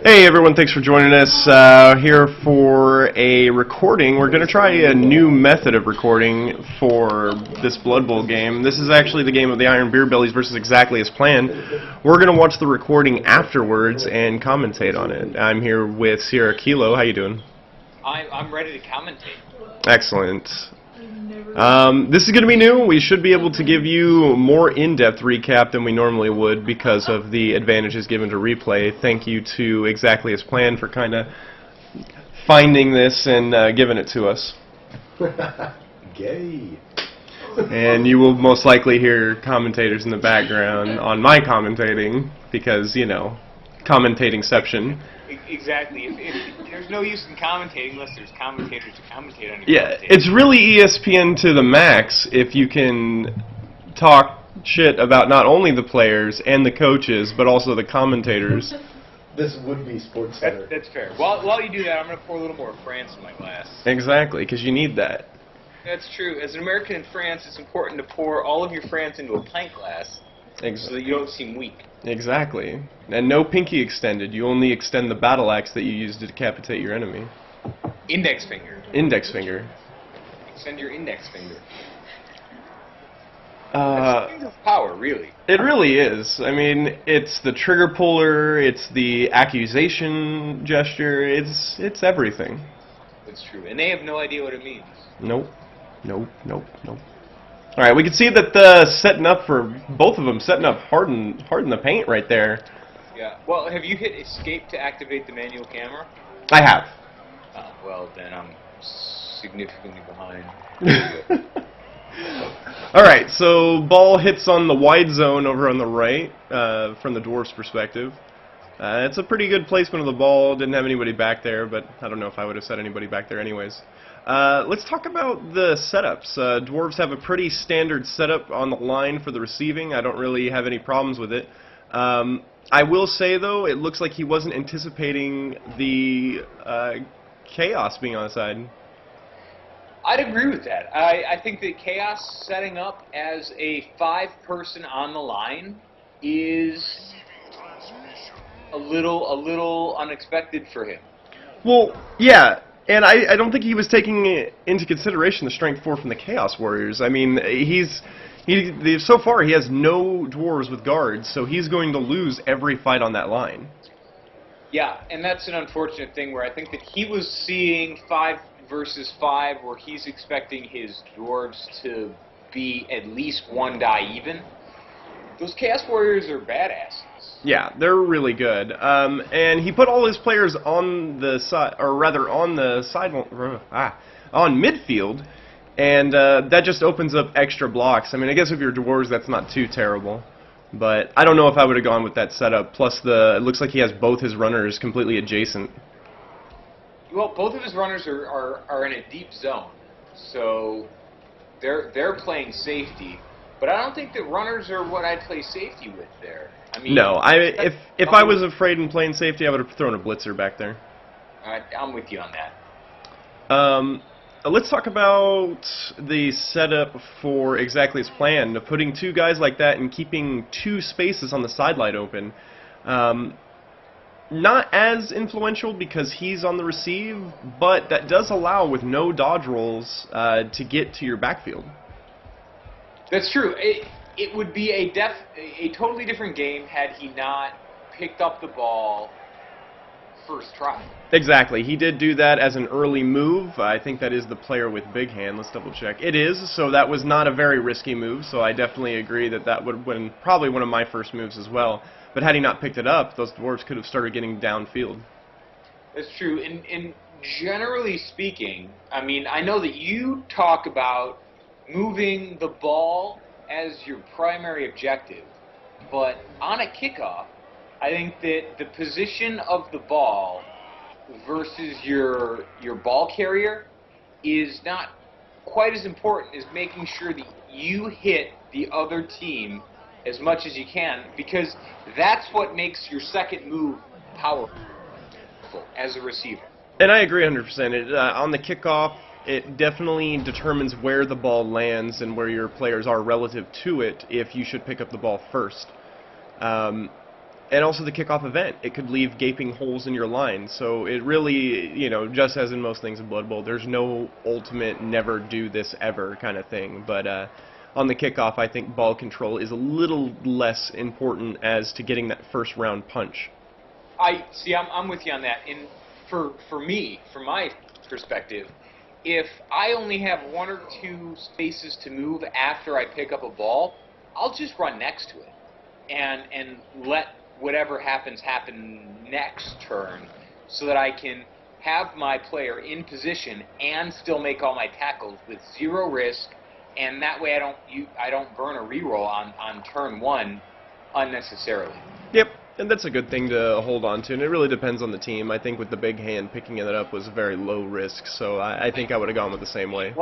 Hey everyone, thanks for joining us here for a recording. We're going to try a new method of recording for this Blood Bowl game. This is actually the game of the Iron Beer Bellies versus Exactly as Planned. We're going to watch the recording afterwards and commentate on it. I'm here with Sierra Kilo. How you doing? I'm ready to commentate. Excellent. This is going to be new. We should be able to give you more in-depth recap than we normally would because of the advantages given to replay. Thank you to Exactly as Planned for kind of finding this and giving it to us. Gay. And you will most likely hear commentators in the background on my commentating because, you know, commentatingception. Exactly. If there's no use in commentating unless there's commentators to commentate on your Yeah, it's really ESPN to the max if you can talk shit about not only the players and the coaches, but also the commentators. This would be Sports Center. That's fair. While you do that, I'm going to pour a little more France in my glass. Exactly, because you need that. That's true. As an American in France, it's important to pour all of your France into a pint glass so that you don't seem weak. Exactly. And no pinky extended. You only extend the battle axe that you use to decapitate your enemy. Index finger. Index finger. Extend your index finger. That's of power, really. It really is. I mean, it's the trigger puller, it's the accusation gesture, it's everything. That's true. And they have no idea what it means. Nope. Nope. Nope. Nope. Alright, we can see that setting up for both of them, setting up hard in the paint right there. Yeah. Well, have you hit escape to activate the manual camera? I have. Well, then I'm significantly behind. Alright, so ball hits on the wide zone over on the right from the Dwarves' perspective. It's a pretty good placement of the ball. Didn't have anybody back there, but I don't know if I would have set anybody back there anyways. Let's talk about the setups. Dwarves have a pretty standard setup on the line for the receiving. I don't really have any problems with it. I will say, though, it looks like he wasn't anticipating the Chaos being on the side. I'd agree with that. I think that Chaos setting up as a 5-person on the line is a little unexpected for him. Well, yeah. And I don't think he was taking into consideration the strength 4 from the Chaos Warriors. I mean, so far he has no dwarves with guards, so he's going to lose every fight on that line. Yeah, and that's an unfortunate thing where I think that he was seeing 5 versus 5 where he's expecting his dwarves to be at least 1 die even. Those Chaos Warriors are badasses. Yeah, they're really good. And he put all his players on the side, or rather on the side, on midfield, and that just opens up extra blocks. I mean, I guess if you're dwarves, that's not too terrible. But I don't know if I would have gone with that setup. Plus, it looks like he has both his runners completely adjacent. Well, both of his runners are in a deep zone, so they're playing safety. But I don't think that runners are what I'd play safety with there. I mean, no, if I was afraid in playing safety, I would have thrown a blitzer back there. I'm with you on that. Let's talk about the setup for Exactly as Planned. Putting 2 guys like that and keeping 2 spaces on the sideline open. Not as influential because he's on the receive, but that does allow, with no dodge rolls, to get to your backfield. That's true. It would be a totally different game had he not picked up the ball first try. Exactly. He did do that as an early move. I think that is the player with big hand. Let's double check. It is, so that was not a very risky move, so I definitely agree that would have been probably one of my first moves as well. But had he not picked it up, those dwarves could have started getting downfield. That's true. And generally speaking, I mean, I know that you talk about moving the ball as your primary objective, but on a kickoff, I think that the position of the ball versus your ball carrier is not quite as important as making sure that you hit the other team as much as you can, because that's what makes your second move powerful as a receiver. And I agree 100%. On the kickoff, it definitely determines where the ball lands and where your players are relative to it if you should pick up the ball first. And also the kickoff event. It could leave gaping holes in your line. So it really, just as in most things in Blood Bowl, there's no ultimate never do this ever kind of thing. But on the kickoff, I think ball control is a little less important as to getting that first round punch. I'm with you on that. And for me, from my perspective, if I only have 1 or 2 spaces to move after I pick up a ball, I'll just run next to it and let whatever happen next turn, so that I can have my player in position and still make all my tackles with 0 risk, and that way I don't burn a reroll on turn 1 unnecessarily. Yep, and that's a good thing to hold on to, and it really depends on the team. I think with the big hand, picking it up was very low risk, so I think I would have gone with the same way.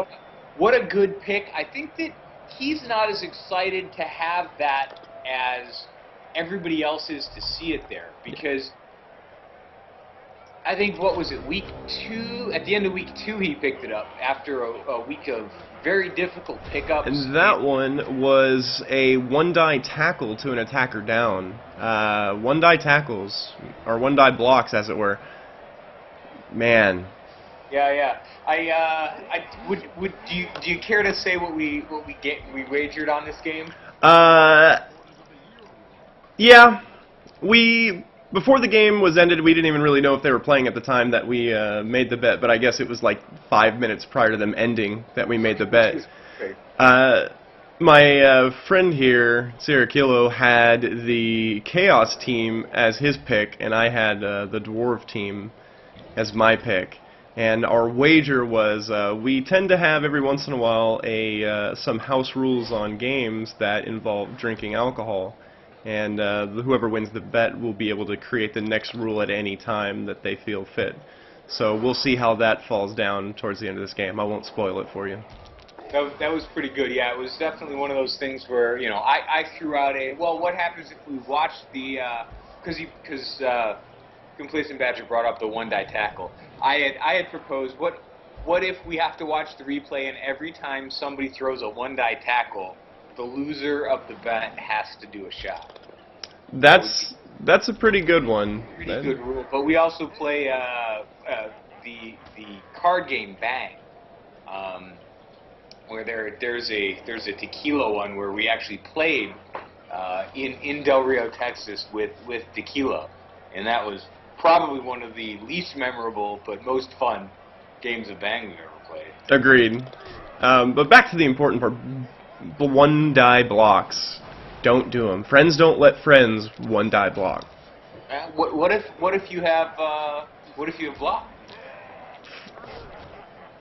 What a good pick. I think that he's not as excited to have that as everybody else is to see it there, because I think, what was it, week 2? At the end of week 2, he picked it up after a week of very difficult pickups. And that one was a 1-die tackle to an attacker down. 1-die tackles, or 1-die blocks, as it were. Man. Yeah. Do you care to say what we wagered on this game? Yeah, before the game was ended, we didn't even really know if they were playing at the time that we made the bet, but I guess it was like 5 minutes prior to them ending that we made the bet. My friend here, Sierra Kilo, had the Chaos team as his pick, and I had the Dwarf team as my pick. And our wager was, we tend to have every once in a while some house rules on games that involve drinking alcohol. And whoever wins the bet will be able to create the next rule at any time that they feel fit. So we'll see how that falls down towards the end of this game. I won't spoil it for you. That was pretty good. Yeah, it was definitely one of those things where, I threw out what happens if we watch the, because Complacent Badger brought up the 1-die tackle. I had proposed, what if we have to watch the replay, and every time somebody throws a 1-die tackle, the loser of the bet has to do a shot. That's a pretty good one. Pretty good rule. But we also play the card game Bang, where there's a tequila one where we actually played in Del Rio, Texas with tequila, and that was probably one of the least memorable but most fun games of Bang we've ever played. Agreed. But back to the important part. The 1-die blocks. Don't do them. Friends don't let friends 1-die block. What if you have block?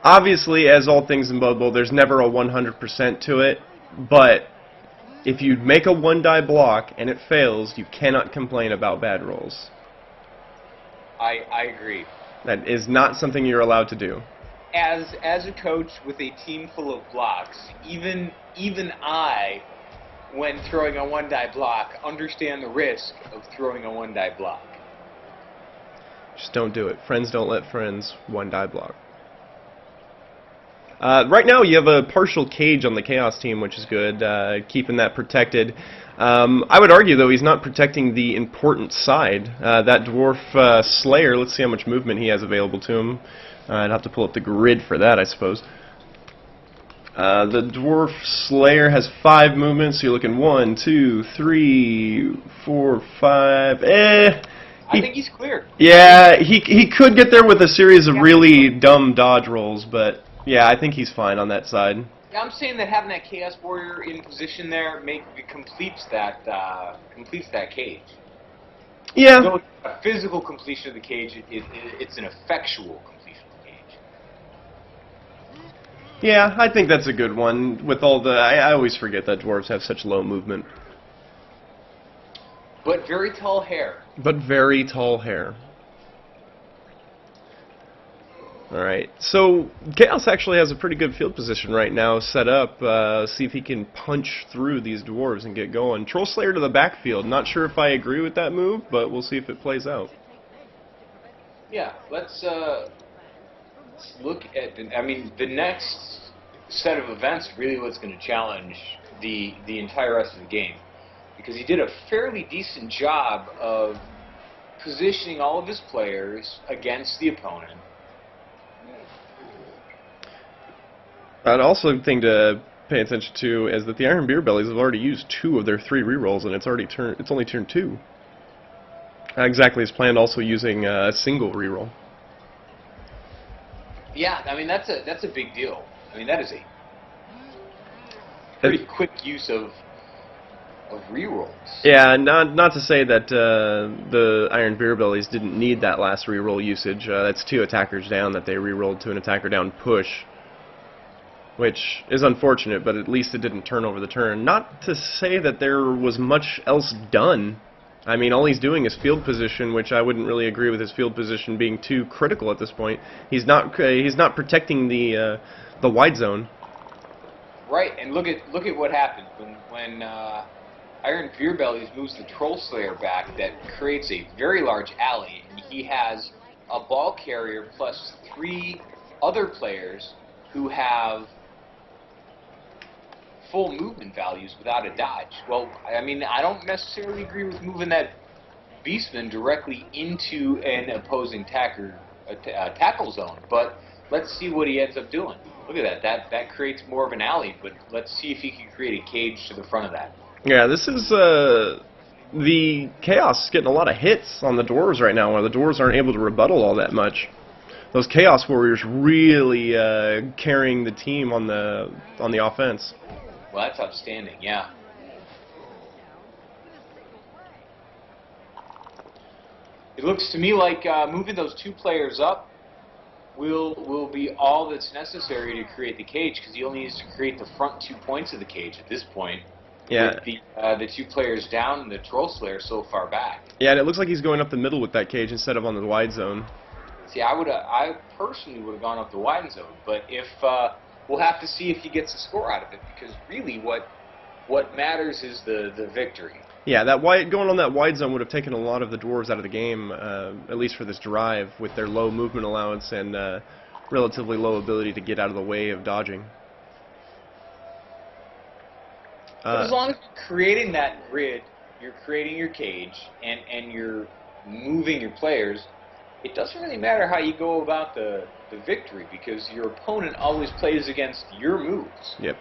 Obviously, as all things in Blood Bowl, there's never a 100% to it. But if you make a 1-die block and it fails, you cannot complain about bad rolls. I agree. That is not something you're allowed to do. As a coach with a team full of blocks, even I, when throwing a 1-die block, understand the risk of throwing a 1-die block. Just don't do it. Friends don't let friends 1-die block. Right now you have a partial cage on the Chaos team, which is good, keeping that protected. I would argue, though, he's not protecting the important side. That Dwarf Slayer, let's see how much movement he has available to him. I'd have to pull up the grid for that, I suppose. The Dwarf Slayer has 5 movements, so you're looking 1, 2, 3, 4, 5. I think he's clear. Yeah, he could get there with a series of really dumb dodge rolls, but yeah, I think he's fine on that side. Yeah, I'm saying that having that Chaos Warrior in position there completes that cage. Yeah. So a physical completion of the cage, it's an effectual completion of the cage. Yeah, I think that's a good one. With all the, I always forget that dwarves have such low movement. But very tall hair. But very tall hair. Alright, so Chaos actually has a pretty good field position right now set up. See if he can punch through these dwarves and get going. Troll Slayer to the backfield. Not sure if I agree with that move, but we'll see if it plays out. Yeah, let's look at the next set of events really what's going to challenge the entire rest of the game. because he did a fairly decent job of positioning all of his players against the opponent. And also, the thing to pay attention to is that the Iron Beer Bellies have already used 2 of their 3 rerolls, and it's only turn 2. Exactly as planned, also using a single reroll. Yeah, I mean that's a big deal. I mean that is a pretty quick use of rerolls. Yeah, not to say that the Iron Beer Bellies didn't need that last reroll usage. That's 2 attackers down that they rerolled to an attacker down push, which is unfortunate, but at least it didn't turn over the turn. Not to say that there was much else done. I mean, all he's doing is field position, which I wouldn't really agree with his field position being too critical at this point. He's not protecting the wide zone. Right, and look at what happened when Iron Beer Bellies moves the Troll Slayer back. That creates a very large alley, and he has a ball carrier plus 3 other players who have full movement values without a dodge. Well, I mean, I don't necessarily agree with moving that Beastman directly into an opposing tackle zone, but let's see what he ends up doing. Look at that. That creates more of an alley, but let's see if he can create a cage to the front of that. Yeah, this is the Chaos is getting a lot of hits on the Dwarves right now, where the Dwarves aren't able to rebuttal all that much. Those Chaos Warriors really carrying the team on the offense. Well, that's outstanding, yeah. It looks to me like moving those 2 players up will be all that's necessary to create the cage, because he only needs to create the front 2 points of the cage at this point. Yeah. With the 2 players down and the Troll Slayer so far back. Yeah, and it looks like he's going up the middle with that cage instead of on the wide zone. See, I personally would have gone up the wide zone, but if we'll have to see if he gets a score out of it, because really what matters is the victory. Yeah, going on that wide zone would have taken a lot of the Dwarves out of the game, at least for this drive, with their low movement allowance and relatively low ability to get out of the way of dodging. But as long as you're creating that grid, you're creating your cage, and you're moving your players, it doesn't really matter how you go about the victory, because your opponent always plays against your moves. Yep.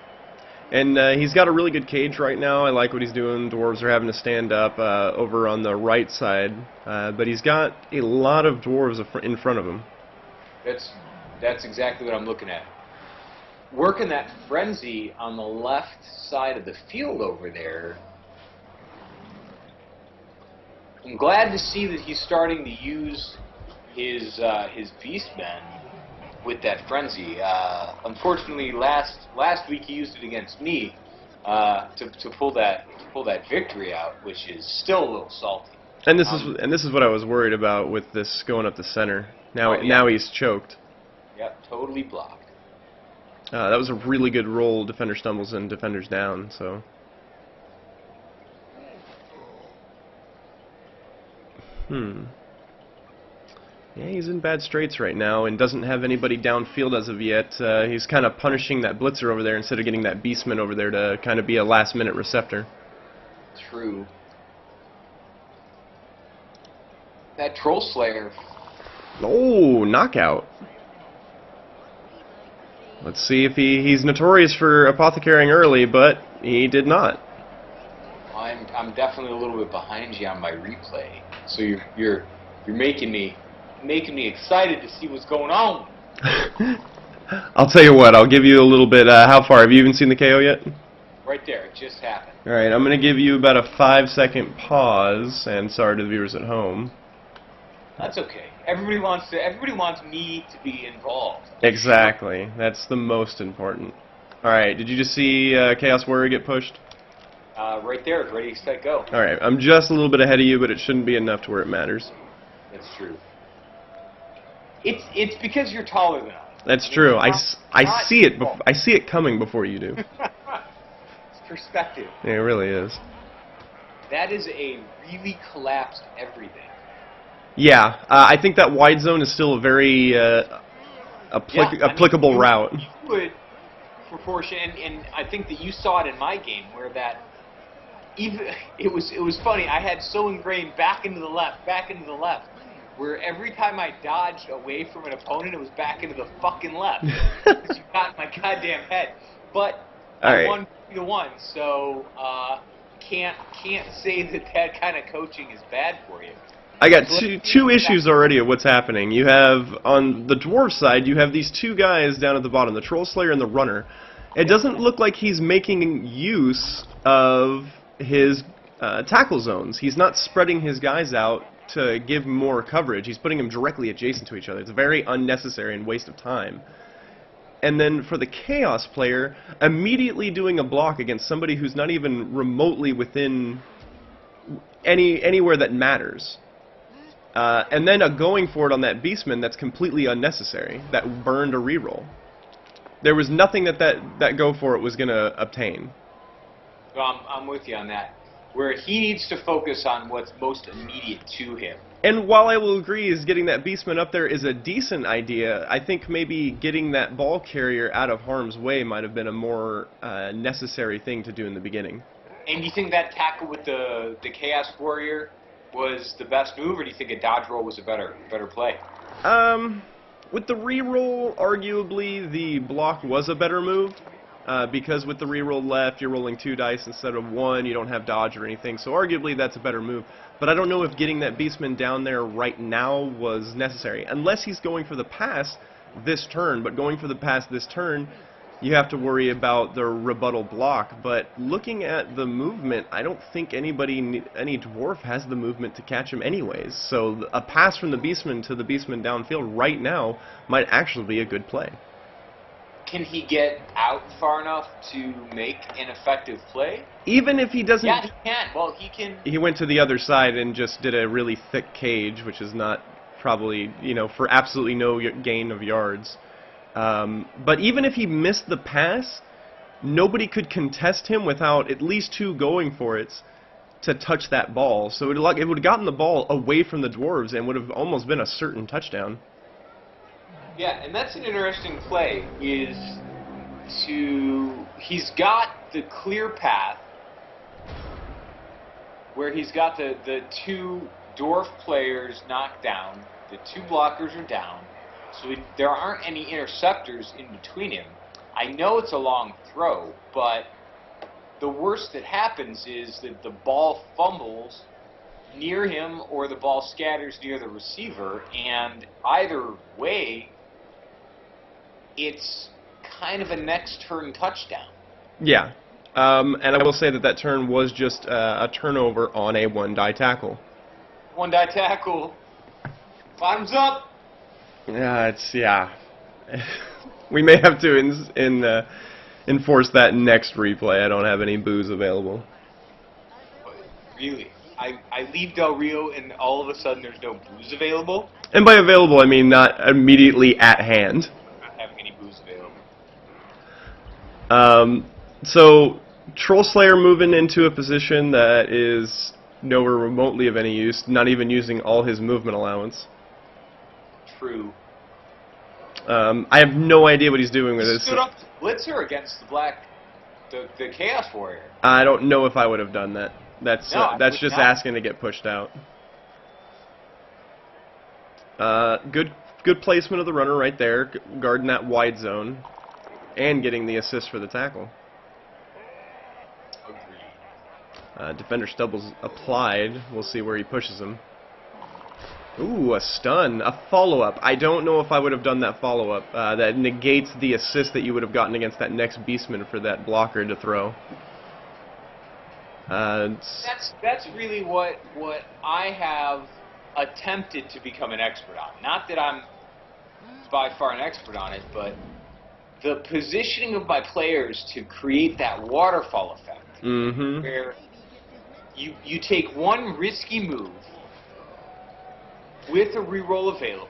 And he's got a really good cage right now. I like what he's doing. Dwarves are having to stand up over on the right side, but he's got a lot of Dwarves in front of him. That's exactly what I'm looking at. Working that frenzy on the left side of the field over there. I'm glad to see that he's starting to use his Beastmen with that frenzy. Unfortunately, last week he used it against me to pull that victory out, which is still a little salty. And this is what I was worried about with this going up the center. Now he's choked. Yep, totally blocked. That was a really good roll. Defender stumbles and defender's down. So. Yeah, he's in bad straits right now and doesn't have anybody downfield as of yet. He's kind of punishing that blitzer over there instead of getting that beastman over there to kind of be a last-minute receptor. True. That Troll Slayer. Oh, knockout. Let's see if he's notorious for apothecarying early, but he did not. I'm definitely a little bit behind you on my replay, so you're making me excited to see what's going on. I'll tell you what, I'll give you a little bit. How far? Have you even seen the KO yet? Right there, it just happened. All right, I'm going to give you about a 5-second pause, and sorry to the viewers at home. That's okay. Everybody wants me to be involved. Exactly. That's the most important. All right, did you just see Chaos Warrior get pushed? Right there, ready, set, go. All right, I'm just a little bit ahead of you, but it shouldn't be enough to where it matters. That's true. It's because you're taller than I. That's true. I see it. I see it coming before you do. It's perspective. Yeah, it really is. That is a really collapsed everything. Yeah, I think that wide zone is still a very applicable route. You would proportion, and I think that you saw it in my game where that even it was funny. I had so ingrained back into the left, where every time I dodged away from an opponent, it was back into the fucking left. Because you got in my goddamn head. But I won 3-1, so can't say that kind of coaching is bad for you. I got two issues already of what's happening. You have, on the dwarf side, you have these two guys down at the bottom, the Troll Slayer and the Runner. It doesn't look like he's making use of his tackle zones. He's not spreading his guys out to give more coverage. He's putting them directly adjacent to each other. It's very unnecessary and waste of time. And then for the Chaos player, immediately doing a block against somebody who's not even remotely within anywhere that matters. And then going for it on that Beastman that's completely unnecessary. That burned a reroll. There was nothing that go for it was going to obtain. Well, I'm with you on that. Where he needs to focus on what's most immediate to him. And while I will agree is getting that Beastman up there is a decent idea, I think maybe getting that ball carrier out of harm's way might have been a more necessary thing to do in the beginning. And do you think that tackle with the Chaos Warrior was the best move, or do you think a dodge roll was a better play? With the reroll, arguably the block was a better move. Because with the reroll left, you're rolling 2 dice instead of 1, you don't have dodge or anything, so arguably that's a better move. But I don't know if getting that Beastman down there right now was necessary. Unless he's going for the pass this turn, but going for the pass this turn, you have to worry about the rebuttal block. But looking at the movement, I don't think any dwarf has the movement to catch him anyways. So a pass from the Beastman to the Beastman downfield right now might actually be a good play. Can he get out far enough to make an effective play? Even if he doesn't... Yeah, he can. Well, he can... He went to the other side and just did a really thick cage, which is not probably, for absolutely no gain of yards. But even if he missed the pass, nobody could contest him without at least 2 going for it to touch that ball. So it would have gotten the ball away from the Dwarves and would have almost been a certain touchdown. Yeah, and that's an interesting play, he's got the clear path where he's got the 2 dwarf players knocked down, the 2 blockers are down, so there aren't any interceptors in between him. I know it's a long throw, but the worst that happens is that the ball fumbles near him or the ball scatters near the receiver, and either way, it's kind of a next turn touchdown. Yeah. And I will say that turn was just a turnover on a 1-die tackle. 1-die tackle. Bottoms up. Yeah. We may have to enforce that next replay. I don't have any booze available. Really? I leave Del Rio and all of a sudden there's no booze available? And by available, I mean not immediately at hand. So, Troll Slayer moving into a position that is nowhere remotely of any use, not even using all his movement allowance. True. I have no idea what he's doing with this. Stood up to Blitzer against the Chaos Warrior. I don't know if I would have done that. That's just asking to get pushed out. Good placement of the runner right there, guarding that wide zone. And getting the assist for the tackle. Agreed. Defender Stubbles applied. We'll see where he pushes him. Ooh, a stun. A follow-up. I don't know if I would have done that follow-up. That negates the assist that you would have gotten against that next Beastman for that blocker to throw. That's really what I have attempted to become an expert on. Not that I'm by far an expert on it, but the positioning of my players to create that waterfall effect, where you take one risky move with a reroll available,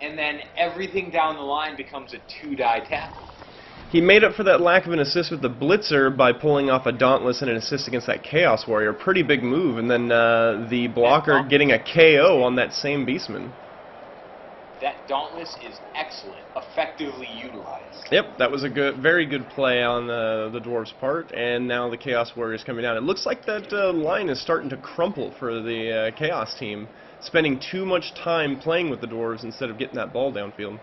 and then everything down the line becomes a 2-die tackle. He made up for that lack of an assist with the Blitzer by pulling off a Dauntless and an assist against that Chaos Warrior. Pretty big move, and then the blocker getting a KO on that same Beastman. that Dauntless is excellent, effectively utilized. Yep, that was a very good play on the Dwarves' part, and now the Chaos Warriors coming down. It looks like that line is starting to crumple for the Chaos team, spending too much time playing with the Dwarves instead of getting that ball downfield.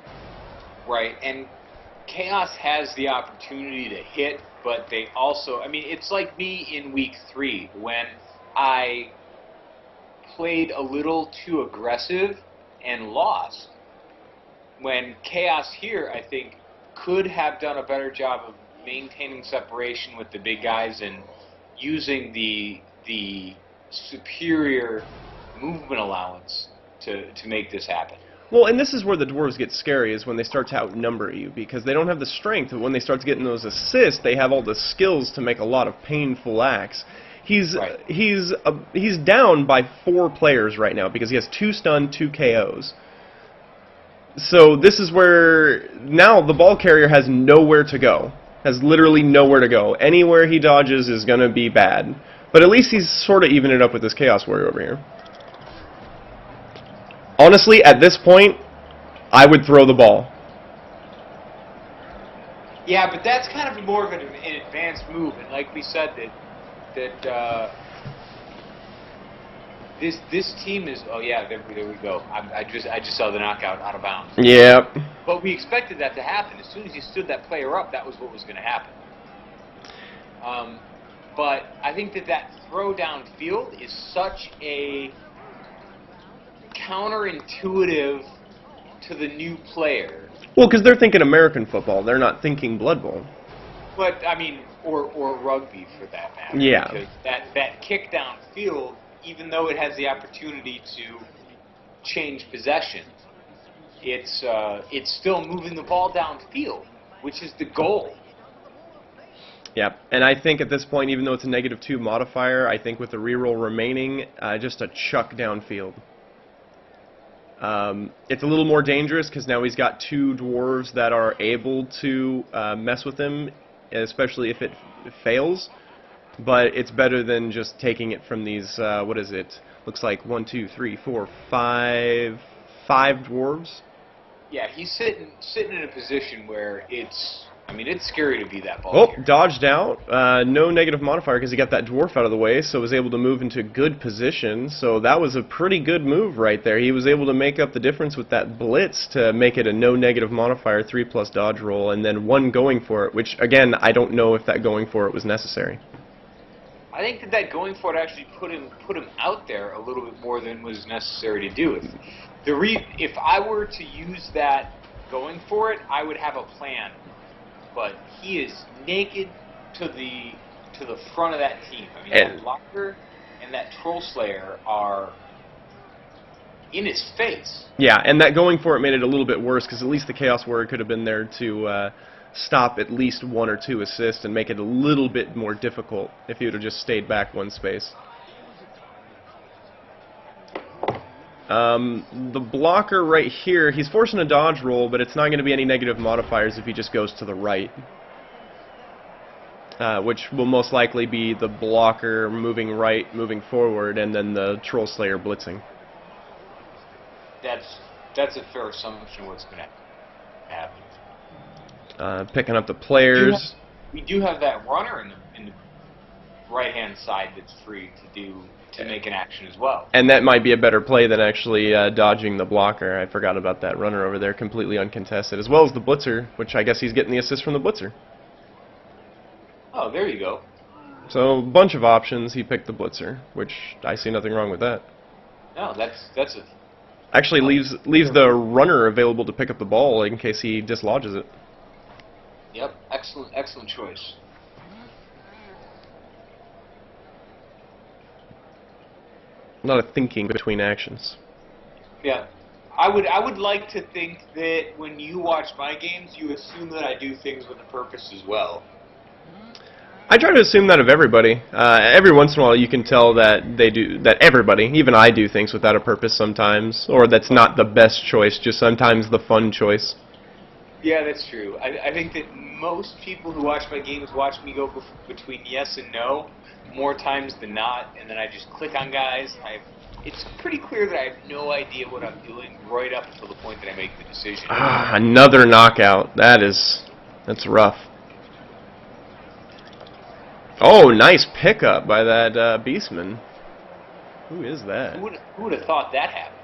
Right, and Chaos has the opportunity to hit, but they also, I mean, it's like me in week 3 when I played a little too aggressive and lost. When Chaos here, I think, could have done a better job of maintaining separation with the big guys and using the superior movement allowance to make this happen. Well, and this is where the Dwarves get scary, is when they start to outnumber you, because they don't have the strength, but when they start getting those assists, they have all the skills to make a lot of painful acts. He's down by 4 players right now, because he has 2 stun, 2 KOs. So this is where now the ball carrier has nowhere to go, has literally nowhere to go. Anywhere he dodges is going to be bad. But at least he's sort of evening it up with this Chaos Warrior over here. Honestly, at this point, I would throw the ball. Yeah, but that's kind of more of an advanced move, and like we said, this team is. Oh yeah, there we go. I just saw the knockout out of bounds. Yep. But we expected that to happen. As soon as you stood that player up, that was what was going to happen. But I think that throw downfield is such a counterintuitive to the new player. Well, because they're thinking American football. They're not thinking Blood Bowl. But, I mean, or rugby for that matter. Yeah. Because that kick downfield, even though it has the opportunity to change possession, it's still moving the ball downfield, which is the goal. Yep, and I think at this point, even though it's a -2 modifier, I think with the reroll remaining, just a chuck downfield. It's a little more dangerous because now he's got 2 dwarves that are able to mess with him, especially if it fails. But it's better than just taking it from these, what is it? Looks like 1, 2, 3, 4, 5 dwarves. Yeah, he's sitting in a position where it's scary to be that ball. Oh, carrier. dodged out. No negative modifier because he got that dwarf out of the way, so was able to move into good position. So that was a pretty good move right there. He was able to make up the difference with that blitz to make it a no negative modifier 3+ dodge roll, and then 1 going for it, which again I don't know if that going for it was necessary. I think that going for it actually put him out there a little bit more than was necessary to do. If I were to use that going for it, I would have a plan. But he is naked to the front of that team. I mean, that blocker and that Troll Slayer are in his face. Yeah, and that going for it made it a little bit worse because at least the Chaos Warrior could have been there to stop at least 1 or 2 assists and make it a little bit more difficult if he would have just stayed back 1 space. The blocker right here, he's forcing a dodge roll, but it's not going to be any negative modifiers if he just goes to the right. Which will most likely be the blocker moving right, moving forward, and then the Troll Slayer blitzing. That's a fair assumption what's going to happen. Picking up the players. We do have that runner in the right-hand side that's free to make an action as well. And that might be a better play than actually dodging the blocker. I forgot about that runner over there, completely uncontested, as well as the blitzer, which I guess he's getting the assist from the blitzer. Oh, there you go. So, a bunch of options. He picked the blitzer, which I see nothing wrong with that. No, that's a... Actually leaves the runner available to pick up the ball in case he dislodges it. Yep, excellent choice. A lot of thinking between actions. Yeah. I would like to think that when you watch my games, you assume that I do things with a purpose as well. I try to assume that of everybody. Every once in a while you can tell that everybody, even I, do things without a purpose sometimes, or that's not the best choice, just sometimes the fun choice. Yeah, that's true. I think that most people who watch my games watch me go between yes and no more times than not, and then I just click on guys. I have it's pretty clear that I have no idea what I'm doing right up until the point that I make the decision. Ah, another knockout. That's rough. Oh, nice pickup by that Beastman. Who is that? Who would have thought that happened?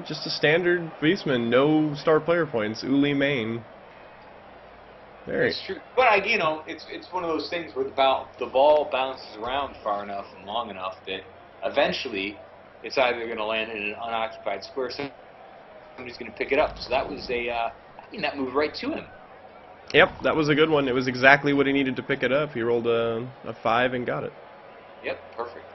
Just a standard Beastman, no star player points. Uli Main. It's true, but it's one of those things where the ball bounces around far enough and long enough that eventually it's either going to land in an unoccupied square, somebody's going to pick it up. So that was that moved right to him. Yep, that was a good one. It was exactly what he needed to pick it up. He rolled a 5 and got it. Yep, perfect.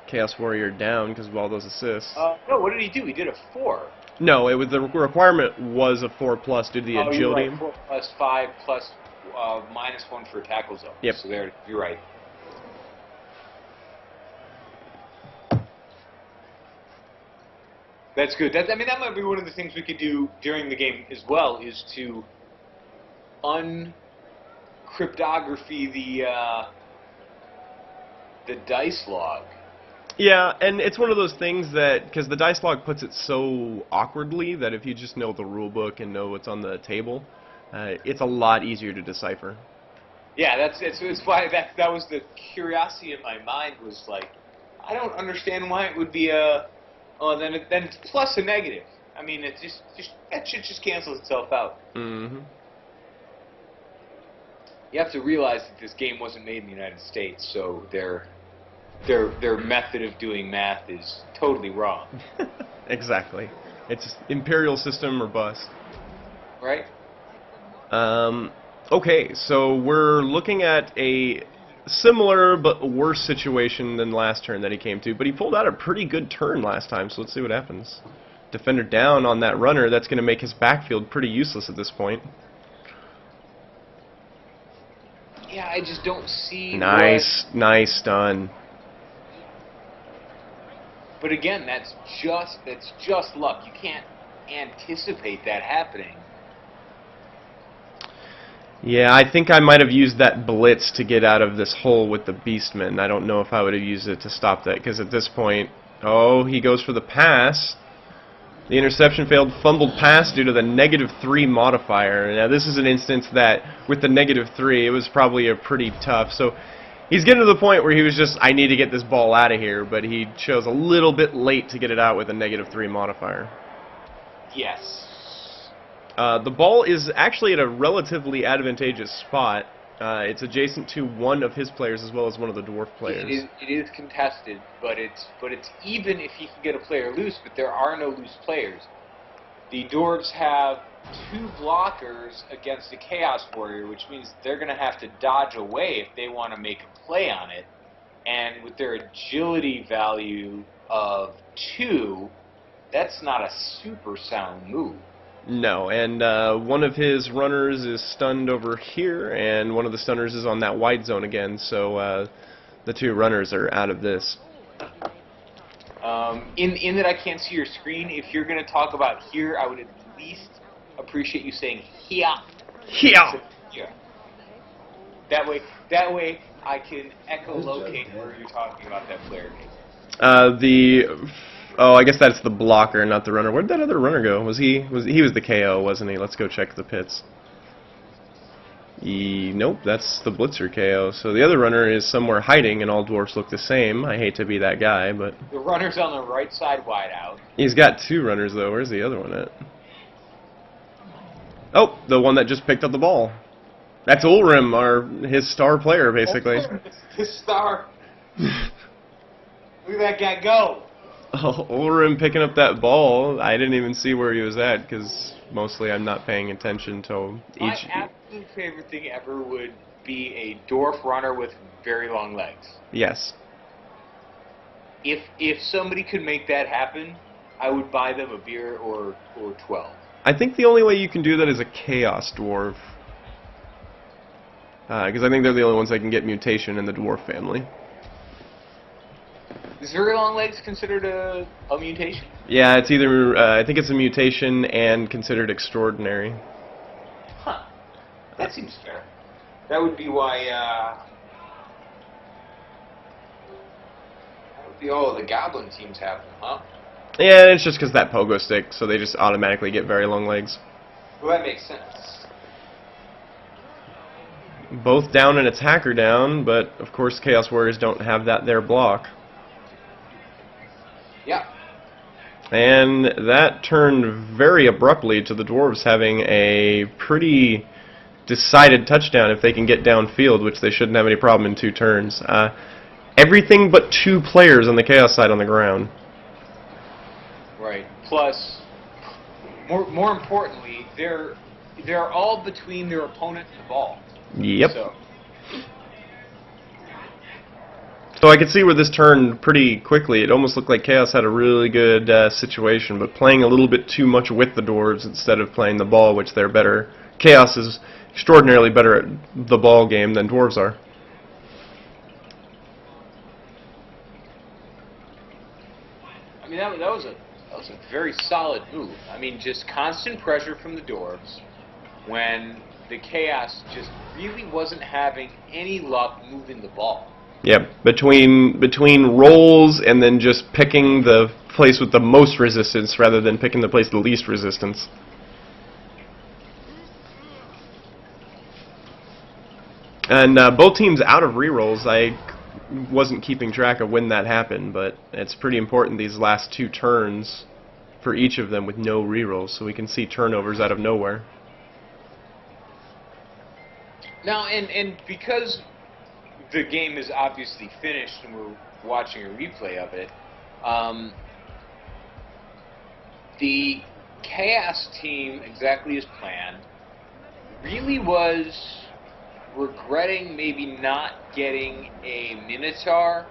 Chaos Warrior down because of all those assists. No, what did he do? He did a 4. No, it was the requirement was a 4+ due to the agility. You're right. 4 plus 5 plus -1 for a tackle zone. Yep. So there, you're right. That's good. That might be one of the things we could do during the game as well, is to uncryptography the dice log. Yeah, and it's one of those things that, because the dice log puts it so awkwardly that if you just know the rule book and know what's on the table, it's a lot easier to decipher. Yeah, it's why that was the curiosity in my mind, was like, I don't understand why it would be then it's plus a negative. I mean, it just that shit just cancels itself out. Mm-hmm. You have to realize that this game wasn't made in the United States, so their method of doing math is totally wrong. Exactly. It's imperial system or bust. Right? Okay, so we're looking at a similar but worse situation than last turn that he came to, but he pulled out a pretty good turn last time, so let's see what happens. Defender down on that runner. That's going to make his backfield pretty useless at this point. Yeah, I just don't see. Nice stun. But again, that's just luck. You can't anticipate that happening. Yeah, I think I might have used that blitz to get out of this hole with the Beastman. I don't know if I would have used it to stop that, because at this point, oh, he goes for the pass. The interception failed, fumbled pass due to the -3 modifier. Now this is an instance that, with the -3, it was probably a pretty tough. So he's getting to the point where he was just, I need to get this ball out of here, but he chose a little bit late to get it out with a -3 modifier. Yes. The ball is actually at a relatively advantageous spot. It's adjacent to one of his players as well as one of the dwarf players. It is contested, but it's even if he can get a player loose, but there are no loose players. The dwarves have 2 blockers against the Chaos Warrior, which means they're going to have to dodge away if they want to make a play on it. And with their agility value of 2, that's not a super sound move. No, and one of his runners is stunned over here, and one of the stunners is on that wide zone again, so the 2 runners are out of this. In that I can't see your screen, if you're going to talk about here, I would at least appreciate you saying here. Here! Yeah. That way I can echolocate where you're talking about that player name. Oh, I guess that's the blocker, not the runner. Where'd that other runner go? He was the KO, wasn't he? Let's go check the pits. Nope, that's the blitzer KO. So the other runner is somewhere hiding, and all dwarfs look the same. I hate to be that guy, but the runner's on the right side, wide out. He's got 2 runners though. Where's the other one at? Oh, the one that just picked up the ball. That's Ulrim, his star player, basically. His star. Look at that guy go. Oh, Ulrim picking up that ball. I didn't even see where he was at because mostly I'm not paying attention to each. My absolute favorite thing ever would be a dwarf runner with very long legs. Yes. If somebody could make that happen, I would buy them a beer or 12. I think the only way you can do that is a Chaos Dwarf. Because I think they're the only ones that can get mutation in the dwarf family. Is very long legs considered a mutation? Yeah, it's either, I think it's a mutation and considered extraordinary. Huh. That seems fair. That would be why, The Goblin teams have them, huh? Yeah, it's just because that pogo stick, so they just automatically get very long legs. Well, that makes sense. Both down and attacker down, but of course Chaos Warriors don't have that there block. Yeah. And that turned very abruptly to the Dwarves having a pretty decided touchdown if they can get downfield, which they shouldn't have any problem in 2 turns. Everything but 2 players on the Chaos side on the ground. Right. Plus, more importantly, they're all between their opponent and the ball. Yep. So I could see where this turned pretty quickly. It almost looked like Chaos had a really good situation, but playing a little bit too much with the Dwarves instead of playing the ball, which they're better. Chaos is extraordinarily better at the ball game than Dwarves are. I mean, that was a very solid move. I mean, just constant pressure from the Dwarves when the Chaos just really wasn't having any luck moving the ball. Yep, between rolls and then just picking the place with the most resistance rather than picking the place with the least resistance. And both teams out of rerolls. I wasn't keeping track of when that happened, but it's pretty important these last 2 turns for each of them with no rerolls, so we can see turnovers out of nowhere. Now, and because the game is obviously finished and we're watching a replay of it, the Chaos team, exactly as planned, really was regretting maybe not getting a Minotaur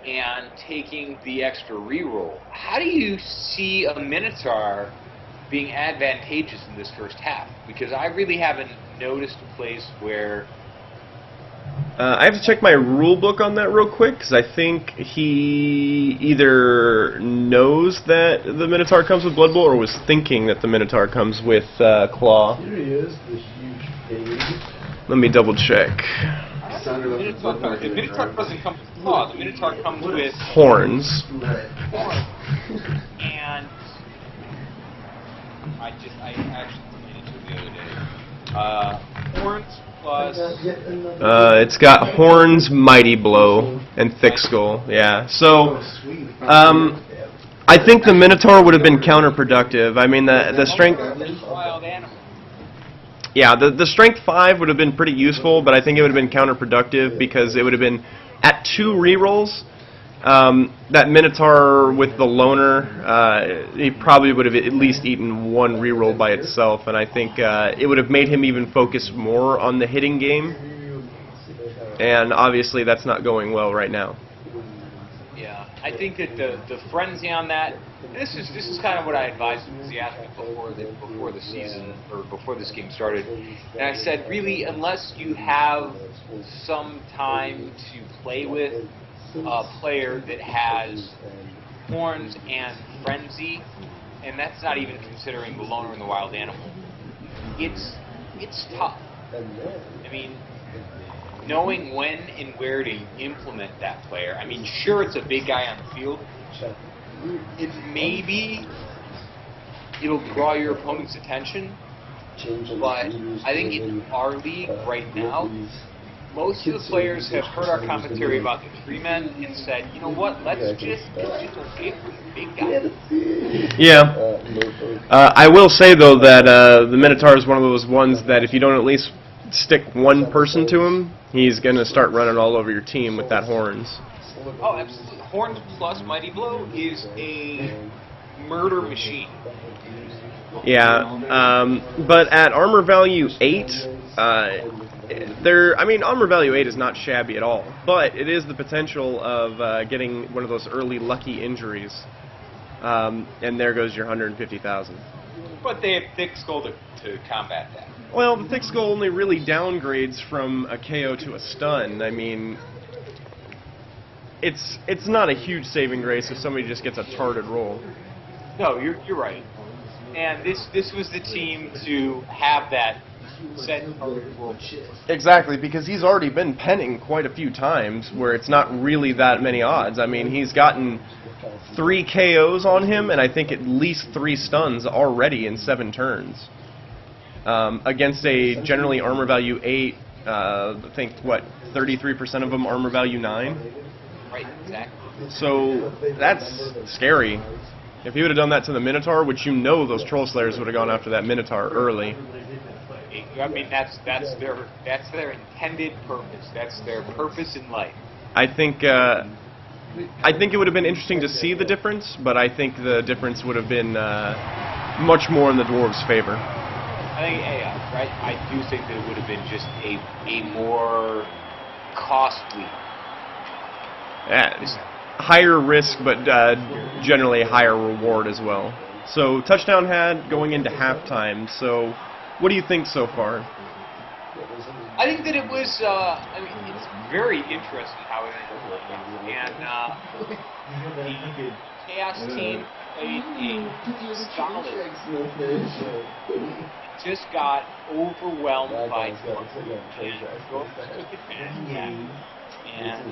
and taking the extra reroll. How do you see a Minotaur being advantageous in this first half? Because I really haven't noticed a place where... I have to check my rule book on that real quick, because I think he either knows that the Minotaur comes with Blood Bowl or was thinking that the Minotaur comes with Claw. Here he is, the huge baby. Let me double check. The Minotaur doesn't come with claw. The Minotaur comes with Horns. horns. And I actually played it the other day. Horns plus... It's got Horns, Mighty Blow, and Thick Skull. Yeah. So, I think the Minotaur would have been counterproductive. I mean, the strength... Wild animal. Yeah, the strength 5 would have been pretty useful, but I think it would have been counterproductive because it would have been at 2 rerolls. That Minotaur with the loner, he probably would have at least eaten 1 reroll by itself, and I think it would have made him even focus more on the hitting game. And obviously, that's not going well right now. Yeah, I think that the frenzy on that. This is kind of what I advised him, because he asked me before the season, or before this game started, and I said, really, unless you have some time to play with a player that has horns and frenzy, and that's not even considering the loner and the wild animal, it's tough. I mean, knowing when and where to implement that player. I mean, sure, it's a big guy on the field. And maybe it'll draw your opponent's attention, but I think in our league right now, most of the players have heard our commentary about the 3 men and said, you know what, it's just okay for the big guy. Yeah. I will say, though, that the Minotaur is one of those ones that if you don't at least stick 1 person to him, he's going to start running all over your team with that Horns. Oh, absolutely. Horns plus Mighty Blow is a murder machine. Yeah, but at armor value 8, armor value 8 is not shabby at all, but it is the potential of getting one of those early lucky injuries, and there goes your 150,000. But they have Thick Skull to combat that. Well, the Thick Skull only really downgrades from a KO to a stun. I mean, it's not a huge saving grace if somebody just gets a tarted roll. No, you're right. And this was the team to have that set will. Exactly, because he's already been penning quite a few times where it's not really that many odds. I mean, he's gotten 3 KOs on him, and I think at least 3 stuns already in 7 turns. Against a generally armor value 8, I think, what, 33% of them armor value 9? Right, exactly. So that's scary. If he would have done that to the Minotaur, which you know those Troll Slayers would have gone after that Minotaur early. I mean, that's their intended purpose. That's their purpose in life. I think it would have been interesting to see the difference, but I think the difference would have been much more in the Dwarves' favor. I think, right. I do think that it would have been just a more costly. Yeah, higher risk, but generally a higher reward as well. So touchdown had going into halftime. So what do you think so far? I think that it was. I mean, it's very interesting how it ended up. And the Chaos team played a solid. Just got overwhelmed by and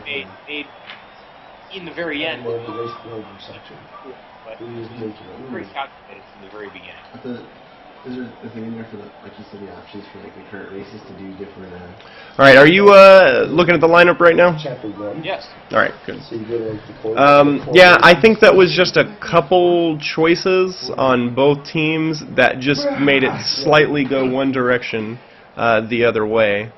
they in the very end, but very calculated from the very beginning. Is there a thing in there for the, like you said, the options for like the current races to do different? All right, are you looking at the lineup right now? Chapter 1. Yes. All right, good. So you go to like the quarter. Yeah, I think that was just a couple choices on both teams that just made it slightly go one direction the other way.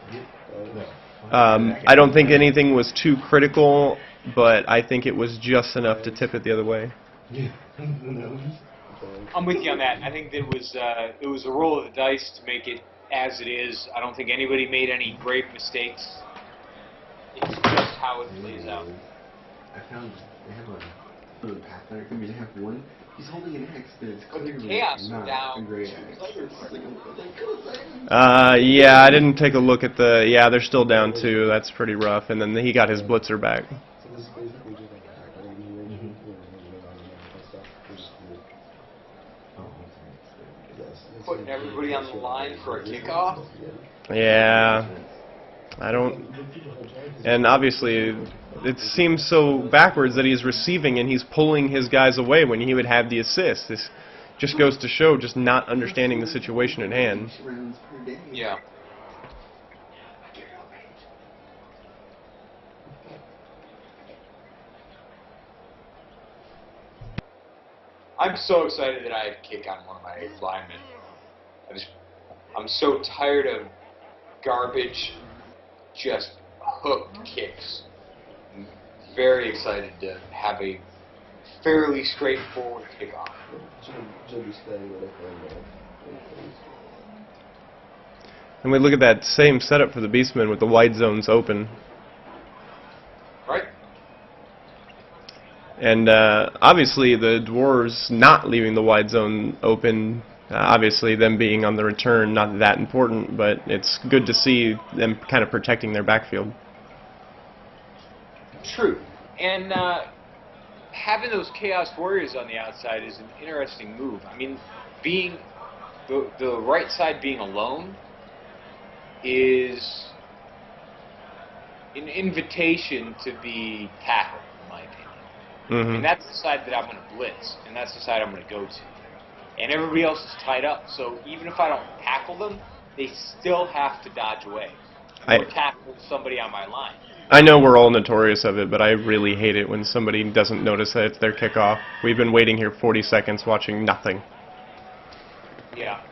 I don't think anything was too critical, but I think it was just enough to tip it the other way. I'm with you on that. I think it was a roll of the dice to make it as it is. I don't think anybody made any grave mistakes. It's just how it plays out. I found they have a Pathfinder. They have one. He's holding an axe, but it's clearly Chaos not down. a great axe. Yeah, I didn't take a look at the. Yeah, they're still down 2. That's pretty rough. And then he got his blitzer back. Putting everybody on the line for a kickoff. Yeah, I don't. And obviously, it seems so backwards that he's receiving and he's pulling his guys away when he would have the assist. This just goes to show just not understanding the situation at hand. Yeah. I'm so excited that I had to kick on one of my linemen. I'm so tired of garbage, just hooked kicks. I'm very excited to have a fairly straightforward kickoff. And we look at that same setup for the Beastmen with the wide zones open. Right? And obviously the Dwarves not leaving the wide zone open, obviously them being on the return, not that important, but it's good to see them kind of protecting their backfield. True. And having those Chaos Warriors on the outside is an interesting move. I mean, being the right side being alone is an invitation to be tackled, in my opinion. Mm-hmm. And that's the side that I'm going to blitz, and that's the side I'm going to go to. And everybody else is tied up, so even if I don't tackle them, they still have to dodge away or tackle somebody on my line. I know we're all notorious of it, but I really hate it when somebody doesn't notice that it's their kickoff. We've been waiting here 40 seconds watching nothing. Yeah.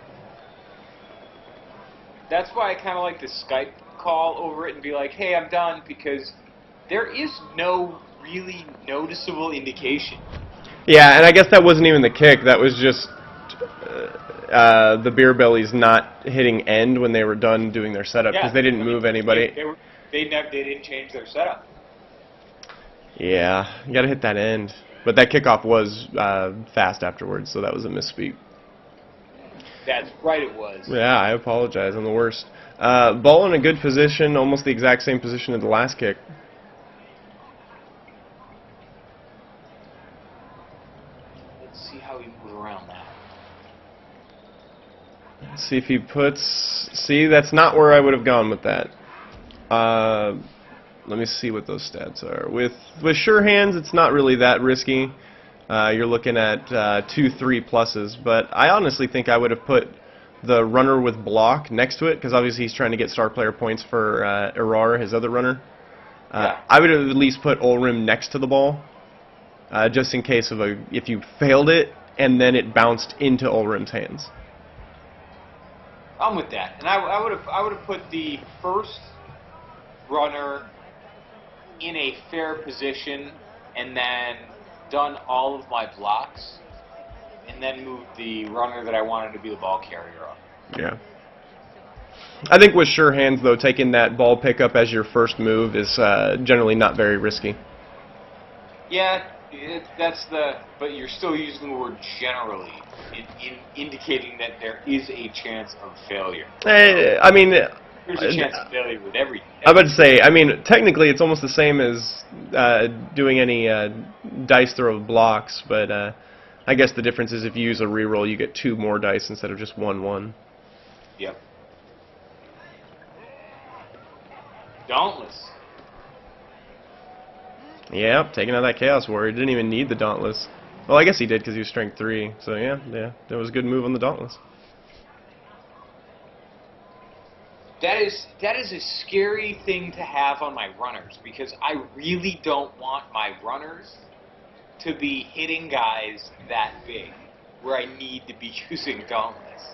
That's why I kind of like the Skype call over it and be like, hey, I'm done, because there is no really noticeable indication. Yeah, and I guess that wasn't even the kick. That was just the beer bellies not hitting end when they were done doing their setup because they didn't move anybody. They didn't change their setup. Yeah, you got to hit that end. But that kickoff was fast afterwards, so that was a misspeak. That's right, it was. Yeah, I apologize. I'm the worst. Ball in a good position, almost the exact same position as the last kick. Let's see how we move around that. Let's see if he puts... See, that's not where I would have gone with that. Let me see what those stats are. With sure hands, it's not really that risky. You're looking at 2-3 pluses, but I honestly think I would have put the runner with block next to it, because obviously he's trying to get star player points for Irar, his other runner. Yeah. I would have at least put Ulrim next to the ball, just in case of if you failed it and then it bounced into Ulrim's hands. I'm with that, and I would have put the first runner in a fair position, and then done all of my blocks, and then moved the runner that I wanted to be the ball carrier up. Yeah. I think with sure hands, though, taking that ball pickup as your first move is generally not very risky. Yeah, but you're still using the word generally, in indicating that there is a chance of failure. I mean... There's a chance of failure with everything. I would say, I mean, technically it's almost the same as doing any dice throw of blocks, but I guess the difference is if you use a reroll, you get 2 more dice instead of just 1/1. Yep. Dauntless. Yep, taking out that Chaos Warrior. Didn't even need the Dauntless. Well, I guess he did because he was strength 3, so yeah, that was a good move on the Dauntless. That is a scary thing to have on my runners, because I really don't want my runners to be hitting guys that big where I need to be using Dauntless.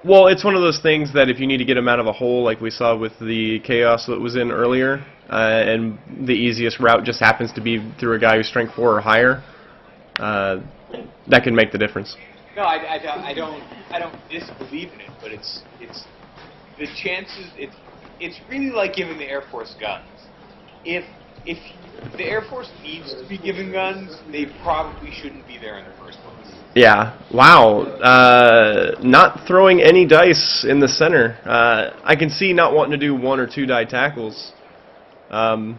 Well, it's one of those things that if you need to get him out of a hole, like we saw with the Chaos that was in earlier, and the easiest route just happens to be through a guy who's strength 4 or higher, that can make the difference. No, I don't disbelieve in it, but it's the chances. It's really like giving the Air Force guns. If the Air Force needs to be given guns, they probably shouldn't be there in the first place. Yeah. Wow. Not throwing any dice in the center. I can see not wanting to do 1 or 2 die tackles. And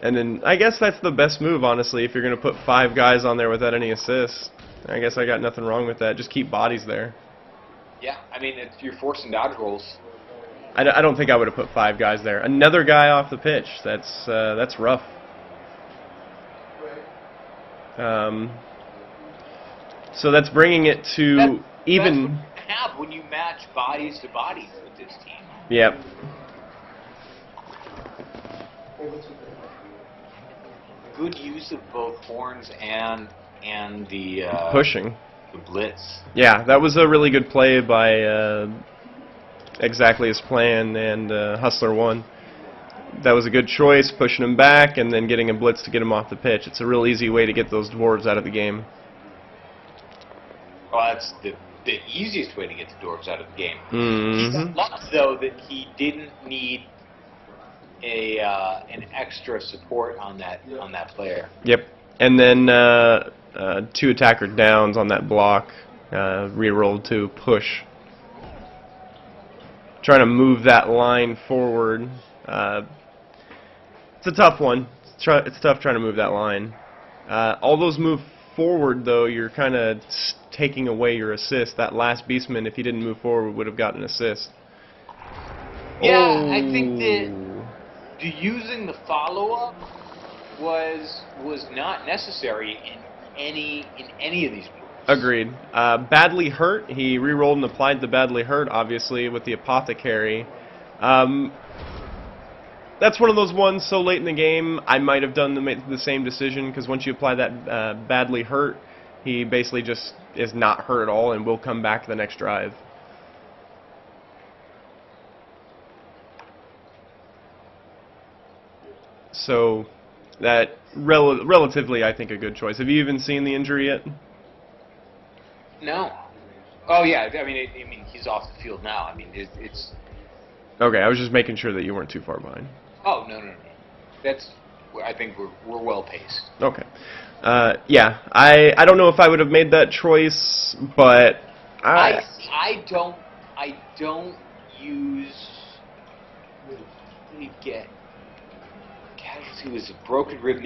then I guess that's the best move, honestly, if you're going to put 5 guys on there without any assists. I guess I got nothing wrong with that. Just keep bodies there. Yeah, I mean, you're forcing dodge rolls. I don't think I would have put 5 guys there. Another guy off the pitch. That's rough. So that's bringing it to even. That's what you have when you match bodies to bodies with this team. Yep. Good use of both horns and the Pushing. the blitz. Yeah, that was a really good play by exactly his plan, and Hustler won. That was a good choice, pushing him back and then getting a blitz to get him off the pitch. It's a real easy way to get those dwarves out of the game. Well, that's the easiest way to get the dwarves out of the game. Mm-hmm. He's lucky, though, that he didn't need an extra support on that player. Yep. And then 2 attacker downs on that block, rerolled to push. Trying to move that line forward. It's a tough one. It's tough trying to move that line. All those move forward, though, you're kind of taking away your assist. That last Beastman, if he didn't move forward, would have gotten an assist. Yeah, I think that using the follow-up was not necessary in any of these moves. Agreed. Badly hurt. He rerolled and applied the badly hurt, obviously, with the apothecary. That's one of those ones so late in the game, I might have done the same decision, because once you apply that badly hurt, he basically just is not hurt at all and will come back the next drive. So that relatively, I think, a good choice. Have you even seen the injury yet? No. Oh yeah, I mean he's off the field now. I mean it's. Okay, I was just making sure that you weren't too far behind. Oh no. I think we're well paced. Okay. Yeah, I don't know if I would have made that choice, but I don't use. Let me get. Casualty was a broken rib.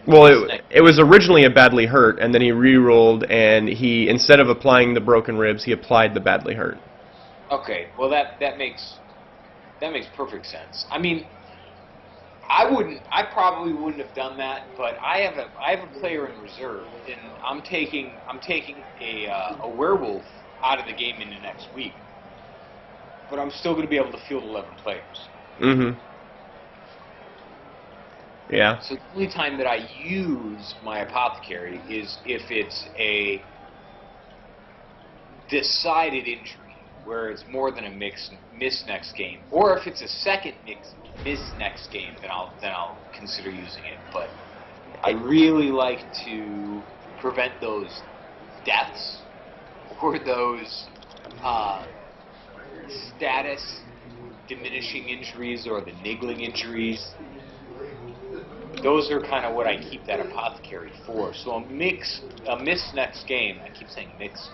Well, it was originally a badly hurt, and then he re-rolled, and he, instead of applying the broken ribs, he applied the badly hurt. Okay, well that makes perfect sense. I mean, I probably wouldn't have done that, but I have a player in reserve, and I'm taking a werewolf out of the game into next week, but I'm still going to be able to field 11 players. Mm-hmm. Yeah. So the only time that I use my apothecary is if it's a decided injury, where it's more than a miss next game, or if it's a second miss next game, then I'll consider using it. But I really like to prevent those deaths or those status diminishing injuries or the niggling injuries. Those are kind of what I keep that apothecary for. So a miss next game. I keep saying mix.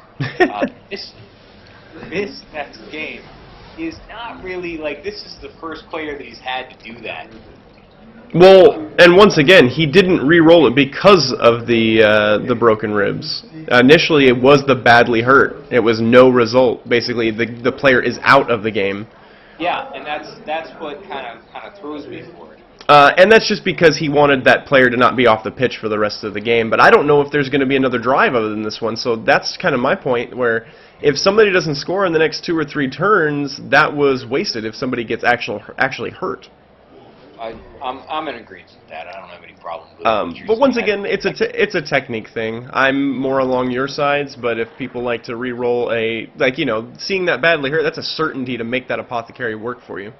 Miss next game is not really like, this is the first player that he's had to do that. Well, and once again, he didn't re-roll it because of the broken ribs. Initially, it was the badly hurt. It was no result. Basically, the player is out of the game. Yeah, and that's what kind of throws me for it. And that's just because he wanted that player to not be off the pitch for the rest of the game. But I don't know if there's going to be another drive other than this one. So that's kind of my point, where if somebody doesn't score in the next 2 or 3 turns, that was wasted if somebody gets actually hurt. I'm in agreement with that. I don't have any problem with it. But once again, it's a technique thing. I'm more along your sides, but if people like to re-roll seeing that badly hurt, that's a certainty to make that apothecary work for you.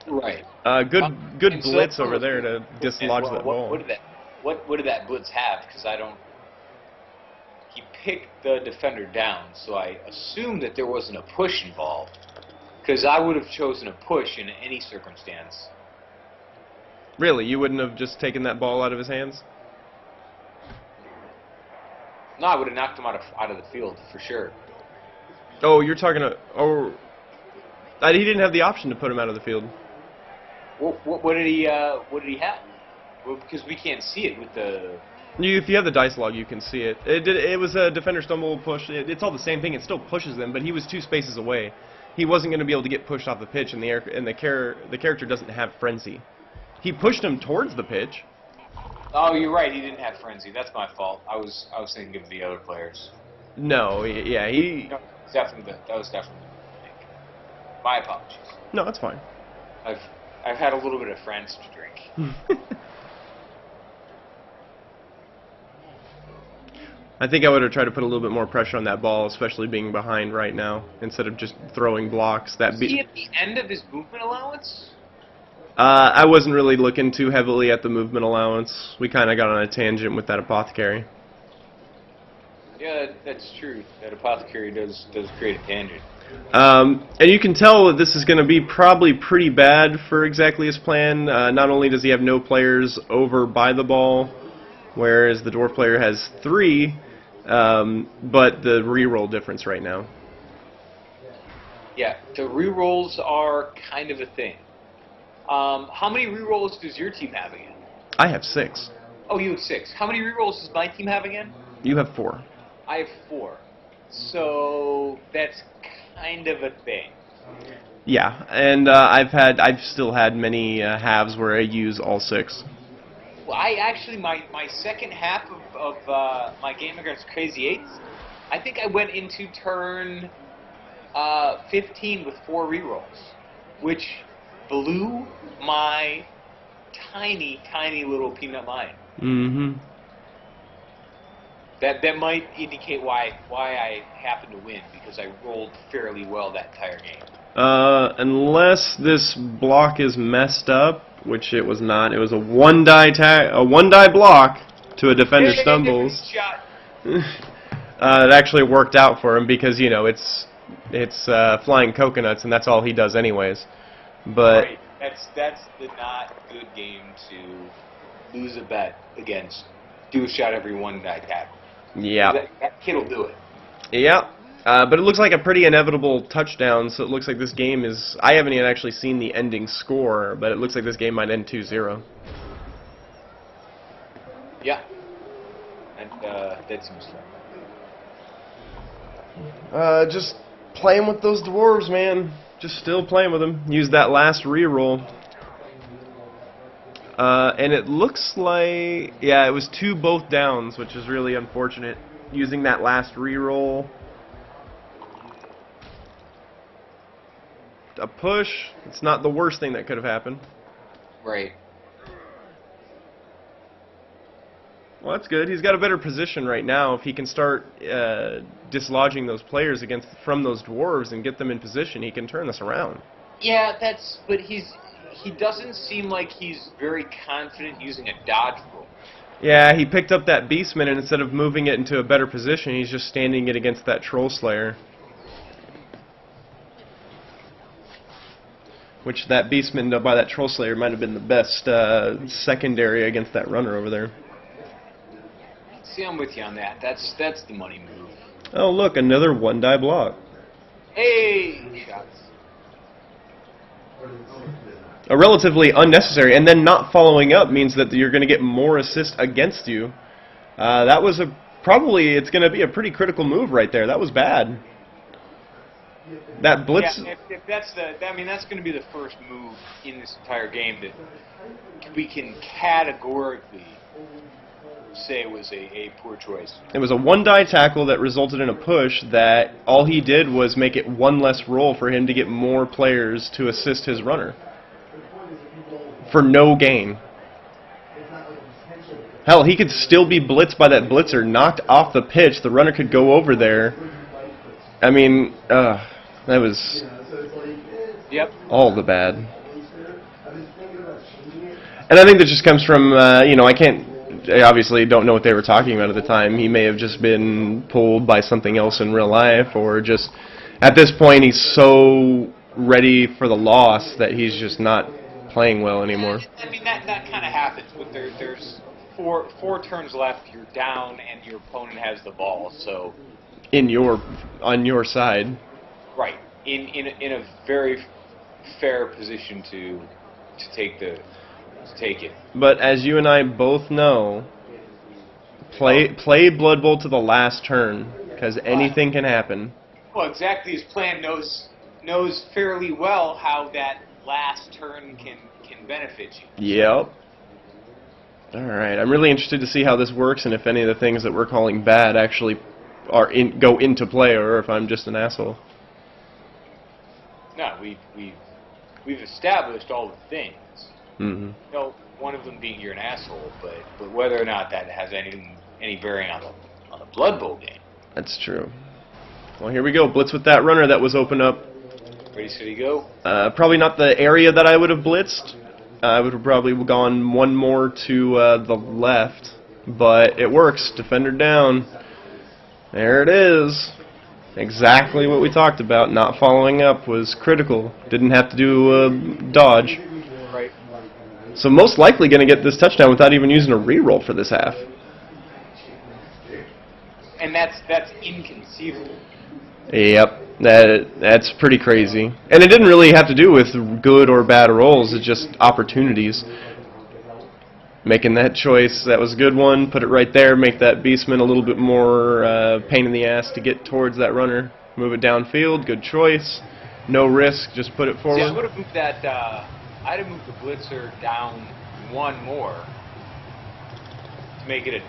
Right. Good blitz over there to dislodge that ball. What did that blitz have? Because he picked the defender down, so I assumed that there wasn't a push involved. Because I would have chosen a push in any circumstance. Really? You wouldn't have just taken that ball out of his hands? No, I would have knocked him out of the field for sure. Oh, you're talking he didn't have the option to put him out of the field. What did he have? Well, because we can't see it with the. If you have the dice log, you can see it. It was a defender stumble push. It's all the same thing. It still pushes them, but he was 2 spaces away. He wasn't going to be able to get pushed off the pitch, and the character doesn't have frenzy. He pushed him towards the pitch. Oh, you're right. He didn't have frenzy. That's my fault. I was thinking of the other players. No, yeah, he. No, that was definitely the mistake. My apologies. No, that's fine. I've had a little bit of France to drink. I think I would have tried to put a little bit more pressure on that ball, especially being behind right now, instead of just throwing blocks. Was he at the end of his movement allowance? I wasn't really looking too heavily at the movement allowance. We kind of got on a tangent with that apothecary. Yeah, that's true. That apothecary does create a tangent. And you can tell that this is going to be probably pretty bad for exactly his plan. Not only does he have no players over by the ball, whereas the dwarf player has 3, but the reroll difference right now. Yeah, the rerolls are kind of a thing. How many rerolls does your team have again? I have 6. Oh, you have 6. How many rerolls does my team have again? You have 4. I have 4. So that's kind of a thing. Yeah, and I've still had many halves where I use all 6. Well, I actually, my second half of my game against Crazy Eights, I think I went into turn 15 with 4 rerolls, which blew my tiny, tiny little peanut mind. Mm-hmm. That might indicate why I happened to win, because I rolled fairly well that entire game. Unless this block is messed up, which it was not. It was a one die block to a defender stumbles. Shot. It actually worked out for him because it's flying coconuts and that's all he does anyways. But right. That's the not good game to lose a bet against. Do a shot every one die tackle. Yeah. That kid'll do it. Yeah. But it looks like a pretty inevitable touchdown, so it looks like this game is... I haven't even actually seen the ending score, but it looks like this game might end 2-0. Yeah. And that seems fair. Just playing with those dwarves, man. Just still playing with them. Use that last reroll. And it looks like, yeah, it was 2 both downs, which is really unfortunate. Using that last reroll. A push, it's not the worst thing that could have happened. Right. Well, that's good. He's got a better position right now. If he can start dislodging those players from those dwarves and get them in position, he can turn this around. Yeah, but he doesn't seem like he's very confident using a dodge roll. Yeah, he picked up that Beastman, and instead of moving it into a better position, he's just standing it against that Troll Slayer. Which that Beastman by that Troll Slayer might have been the best secondary against that runner over there. See, I'm with you on that. That's the money move. Oh, look, another 1-die block. Hey! Shots. A relatively unnecessary, and then not following up means that you're going to get more assist against you. That was probably, it's going to be a pretty critical move right there. That was bad. That blitz. Yeah, if that's that's going to be the first move in this entire game that we can categorically say was a poor choice. It was a 1-die tackle that resulted in a push that all he did was make it 1 less roll for him to get more players to assist his runner. For no gain. Hell, he could still be blitzed by that blitzer, knocked off the pitch. The runner could go over there. I mean, that was all the bad. And I think that just comes from, I obviously don't know what they were talking about at the time. He may have just been pulled by something else in real life, or just, at this point, he's so ready for the loss that he's just not playing well anymore. I mean, that kind of happens. But there's four turns left, you're down, and your opponent has the ball, so... on your side. Right. In a very fair position to take it. But as you and I both know, play Blood Bowl to the last turn, because anything can happen. Well, exactly. His plan knows fairly well how that last turn can benefit you. Yep. Alright, I'm really interested to see how this works, and if any of the things that we're calling bad actually go into play, or if I'm just an asshole. No, we've established all the things. Mm-hmm. No, one of them being you're an asshole, but whether or not that has any bearing on the Blood Bowl game. That's true. Well, here we go. Blitz with that runner that was open up. Ready, steady, go. Probably not the area that I would have blitzed. I would have probably gone one more to the left, but it works. Defender down. There it is. Exactly what we talked about. Not following up was critical. Didn't have to do a dodge. Right. So most likely going to get this touchdown without even using a reroll for this half. And that's inconceivable. Yep. That's pretty crazy. And it didn't really have to do with good or bad rolls. It's just opportunities. Making that choice, that was a good one. Put it right there. Make that Beastman a little bit more pain in the ass to get towards that runner. Move it downfield. Good choice. No risk. Just put it forward. See, I would have moved that. I'd have moved the blitzer down one more to make it a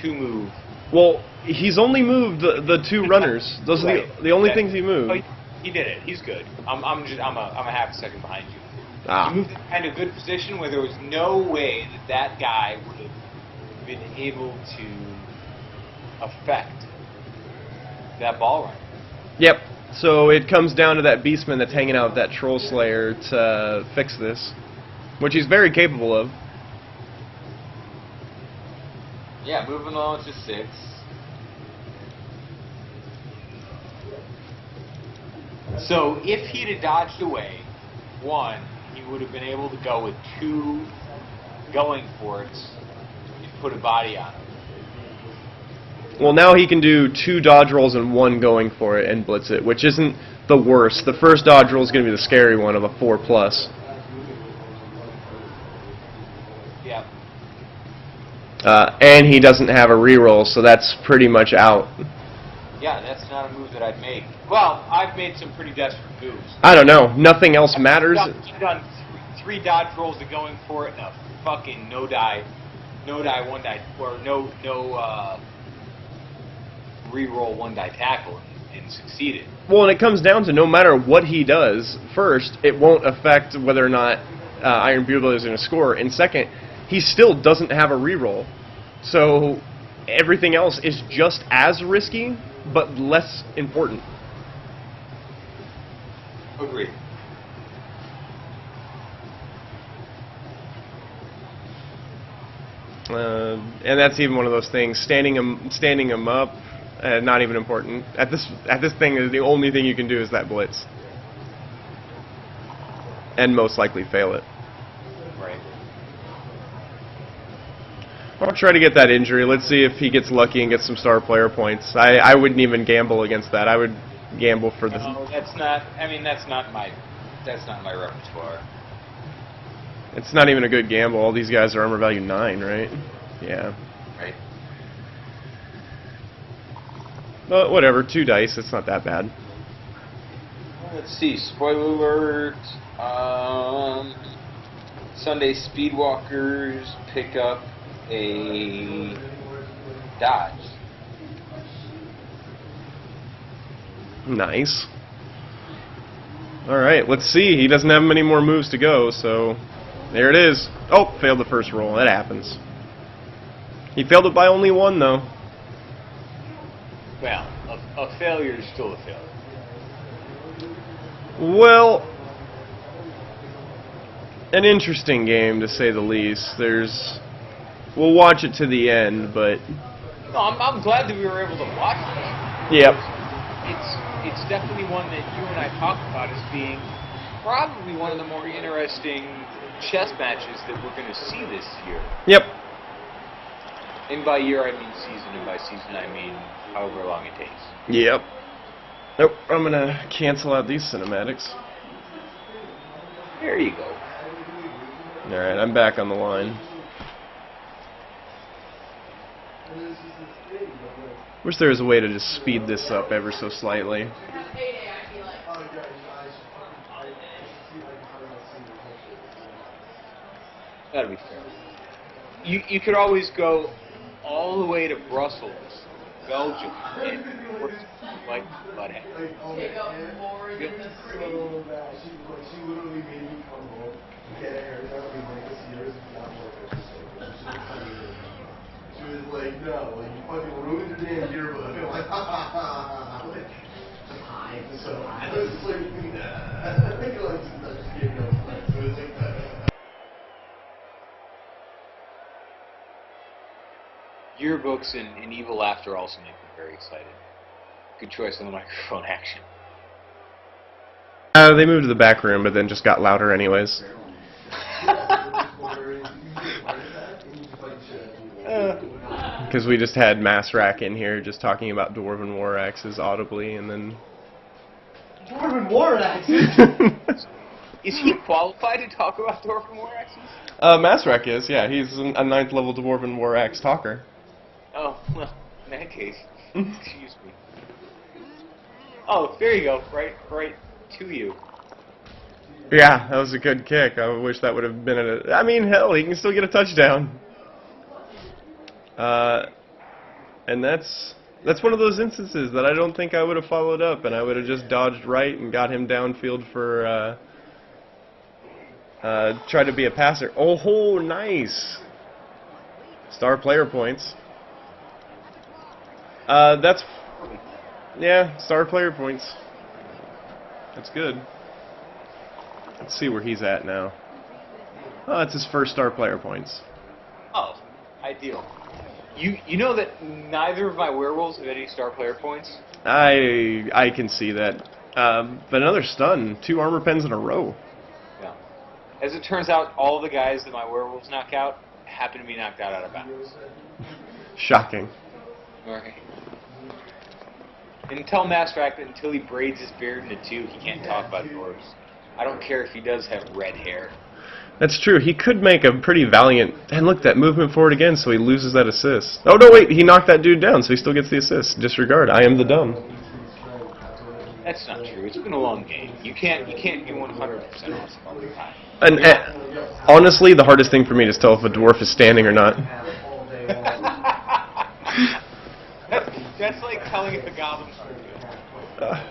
two move. Well, he's only moved the 2 runners. Those are the only things he moved. Oh, he did it. He's good. I'm a half a second behind you. Ah. He moved it in a good position where there was no way that guy would have been able to affect that ball run. Yep. So it comes down to that Beastman that's hanging out with that Troll Slayer to fix this, which he's very capable of. Yeah, moving on to 6. So if he'd have dodged away, 1, he would have been able to go with 2 going for it and put a body on him. Well, now he can do 2 dodge rolls and 1 going for it and blitz it, which isn't the worst. The first dodge roll is going to be the scary one of a 4+. Yeah. And he doesn't have a reroll, so that's pretty much out. Yeah, that's not a move that I'd make. Well, I've made some pretty desperate moves. I don't know. Nothing else matters. I've done three dodge rolls to going for it, and a fucking no die, one die, or no re-roll one die tackle, and succeeded. Well, and it comes down to no matter what he does, first, it won't affect whether or not Iron Bugle is going to score, and second, he still doesn't have a reroll. So everything else is just as risky, but less important. Agreed. And that's even one of those things. Standing him up, not even important. At this thing, the only thing you can do is that blitz, and most likely fail it. Right. I'll try to get that injury. Let's see if he gets lucky and gets some star player points. I wouldn't even gamble against that. I would gamble for this. No, that's not. I mean, that's not my repertoire. It's not even a good gamble. All these guys are armor value 9, right? Yeah. Right. But whatever, 2 dice. It's not that bad. Let's see. Spoiler alert. Sunday Speedwalkers pick up a dodge. Nice. All right, let's see. He doesn't have many more moves to go, so there it is. Oh, failed the first roll. That happens. He failed it by only 1, though. Well, a failure is still a failure. Well, an interesting game, to say the least. We'll watch it to the end, but... No, I'm glad that we were able to watch it. Yep. It's definitely one that you and I talked about as being probably one of the more interesting chess matches that we're going to see this year. Yep. And by year I mean season, and by season I mean however long it takes. Yep. Nope, I'm going to cancel out these cinematics. There you go. Alright, I'm back on the line. Wish there was a way to just speed this up ever so slightly. That'd be fair. You could always go all the way to Brussels, Belgium, and like butthead. Yep. So bad. She literally made me come home and get a haircut in like a years without working. She was like, no, like you fucking ruined your damn yearbook. And I'm like, ha ha ha ha. Like, hi. So I was just like, I think I just gave no flex. So it's like that. Yearbooks and Evil Laughter also make me very excited. Good choice on the microphone action. They moved to the back room, but then just got louder anyways. Because we just had Masrak in here just talking about Dwarven War Axes audibly, and then... Dwarven War Axes? Is he qualified to talk about Dwarven War Axes? Masrak is, yeah. He's a 9th level Dwarven War Axe talker. Oh, well, in that case, excuse me. Oh, there you go, right to you. Yeah, that was a good kick. I wish that would have been I mean, hell, he can still get a touchdown. And that's one of those instances that I don't think I would have followed up, and I would have just dodged right and got him downfield for, try to be a passer. Oh, nice. Star player points. Yeah, star player points. That's good. Let's see where he's at now. Oh, that's his first star player points. Oh, ideal. You know that neither of my werewolves have any star player points? I can see that. But another stun. 2 armor pens in a row. Yeah. As it turns out, all the guys that my werewolves knock out happen to be knocked out of bounds. Shocking. Alright. And tell Masrak that until he braids his beard into 2, he can't talk about dwarves. I don't care if he does have red hair. That's true. He could make a pretty valiant... And look, that movement forward again, so he loses that assist. Oh, no, wait. He knocked that dude down, so he still gets the assist. Disregard. I am the dumb. That's not true. It's been a long game. You can't be 100% awesome all the time. And honestly, the hardest thing for me is to tell if a dwarf is standing or not. That's like telling if the goblins are good.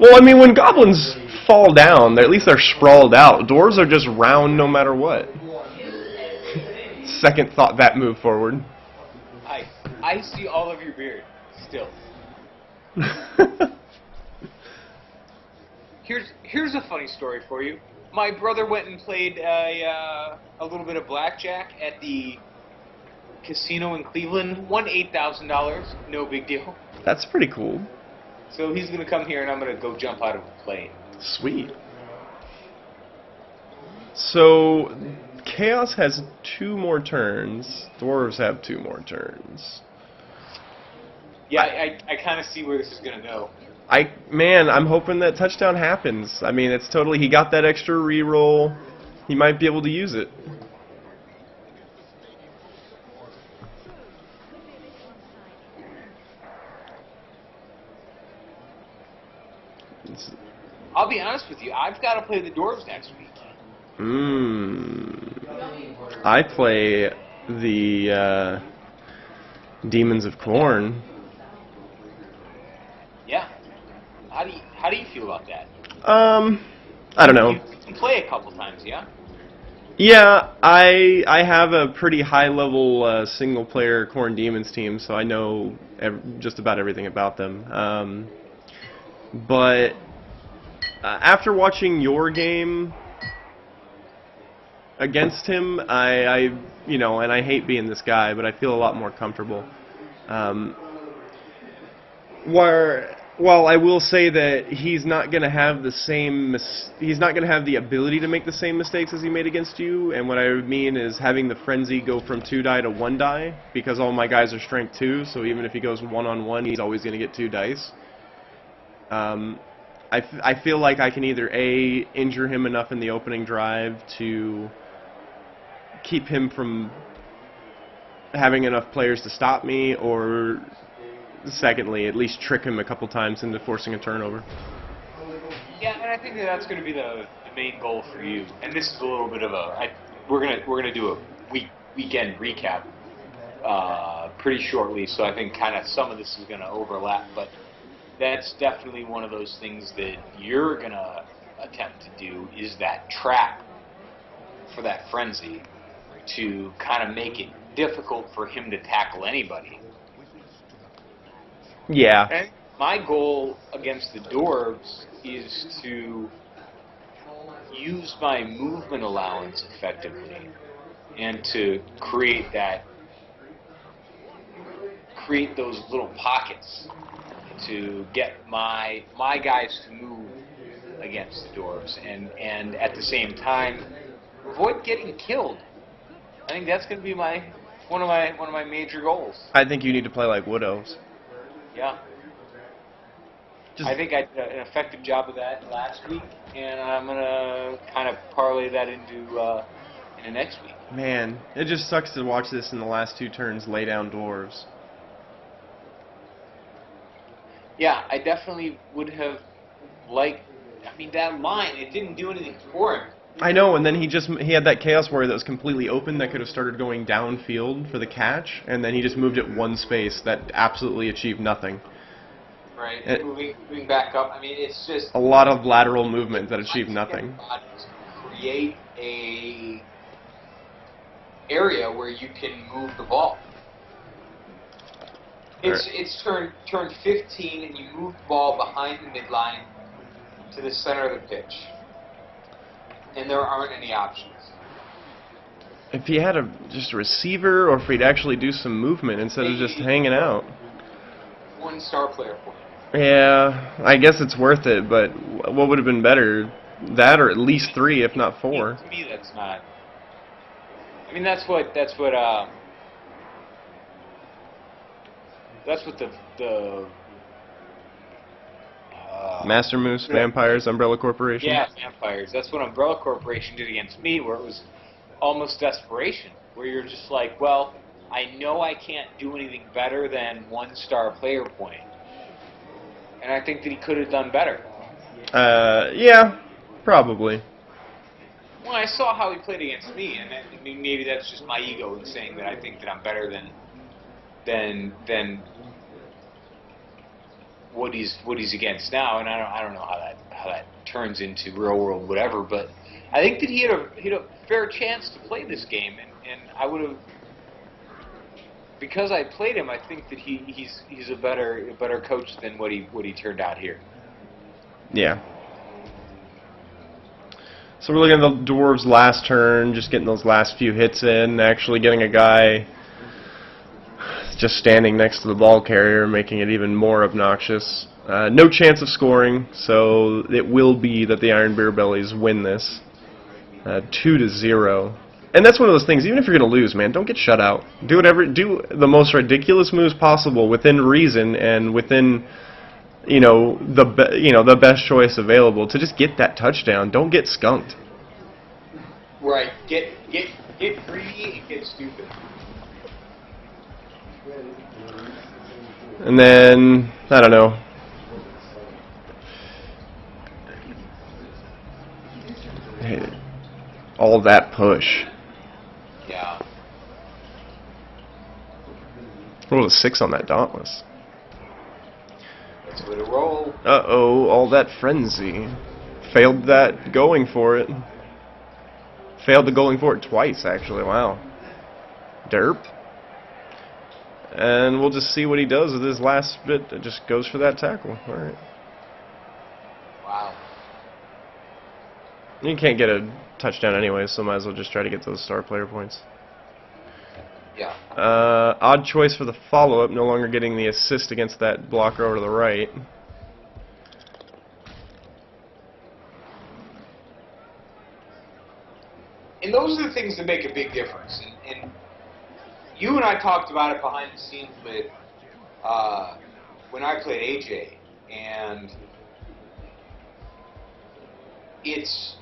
Well, I mean, when goblins fall down, at least they're sprawled out. Dwarves are just round no matter what. Second thought that move forward. I see all of your beard still. Here's a funny story for you. My brother went and played a little bit of blackjack at the casino in Cleveland. Won $8,000. No big deal. That's pretty cool. So he's going to come here, and I'm going to go jump out of a plane. Sweet. So, Chaos has 2 more turns. Dwarves have 2 more turns. Yeah, I kind of see where this is going to go. Man, I'm hoping that touchdown happens. I mean, it's totally... He got that extra reroll. He might be able to use it. I'll be honest with you, I've got to play the Dwarves next week. I play the Demons of Corn. Yeah. How do you feel about that? I don't know. You can play a couple times, yeah? Yeah, I have a pretty high-level single-player Corn Demons team, so I know just about everything about them. But after watching your game against him, I you know, and I hate being this guy, but I feel a lot more comfortable. While I will say that he's not going to have the same, he's not going to have the ability to make the same mistakes as he made against you. And what I mean is having the frenzy go from 2 die to 1 die, because all my guys are strength 2. So even if he goes 1-on-1, he's always going to get 2 dice. I feel like I can either A, injure him enough in the opening drive to keep him from having enough players to stop me, or secondly, at least trick him a couple times into forcing a turnover. Yeah, and I think that's going to be the main goal for you. And this is a little bit of we're gonna do a weekend recap pretty shortly, so I think kind of some of this is going to overlap, but that's definitely one of those things that you're going to attempt to do, is that trap for that frenzy to kind of make it difficult for him to tackle anybody. Yeah. And my goal against the Dwarves is to use my movement allowance effectively and to create those little pockets to get my guys to move against the Dwarves and at the same time avoid getting killed. I think that's going to be one of my major goals. I think you need to play like Wood Elves. Yeah. I think I did an effective job of that last week, and I'm going to kind of parlay that into next week. Man, it just sucks to watch this in the last 2 turns lay down Dwarves. Yeah, I definitely would have liked... I mean, that line, it didn't do anything for him. I know, and then he had that Chaos Warrior that was completely open that could have started going downfield for the catch, and then he just moved it 1 space that absolutely achieved nothing. Right, moving back up. I mean, it's just... A lot of lateral movement that achieved nothing. Create a area where you can move the ball. It's turn 15, and you move the ball behind the midline to the center of the pitch. And there aren't any options. If he had just a receiver, or if he'd actually do some movement instead of just hanging out. 1 star player point. Yeah, I guess it's worth it, but what would have been better? That or at least 3, if not 4. To me, that's not... I mean, that's what the Master Moose, Vampires, Umbrella Corporation? Yeah, Vampires. That's what Umbrella Corporation did against me, where it was almost desperation, where you're just like, well, I know I can't do anything better than 1-star player point. And I think that he could have done better. Yeah, probably. Well, I saw how he played against me, and maybe that's just my ego in saying that I think that I'm better than what he's against now, and I don't know how that turns into real world whatever, but I think that he had a fair chance to play this game, and I would have, because I played him, I think that he's a better coach than what he turned out here. Yeah. So we're looking at the Dwarves' last turn, just getting those last few hits in, actually getting a guy just standing next to the ball carrier, making it even more obnoxious. No chance of scoring, so it will be that the Iron Beer Bellies win this 2-0. And that's one of those things, even if you're going to lose, man, don't get shut out. Do the most ridiculous moves possible within reason and within, the best choice available to just get that touchdown. Don't get skunked. Right. Get greedy and get stupid. And then, I don't know. All that push. Yeah. Roll a 6 on that Dauntless. That's the way to roll. Uh-oh, all that frenzy. Failed that going for it. Failed the going for it twice, actually. Wow. Derp. And we'll just see what he does with his last bit. It just goes for that tackle. All right. Wow. You can't get a touchdown anyway, so might as well just try to get those star player points. Yeah. Odd choice for the follow-up, no longer getting the assist against that blocker over to the right. And those are the things that make a big difference. And you and I talked about it behind the scenes with when I played AJ, and it's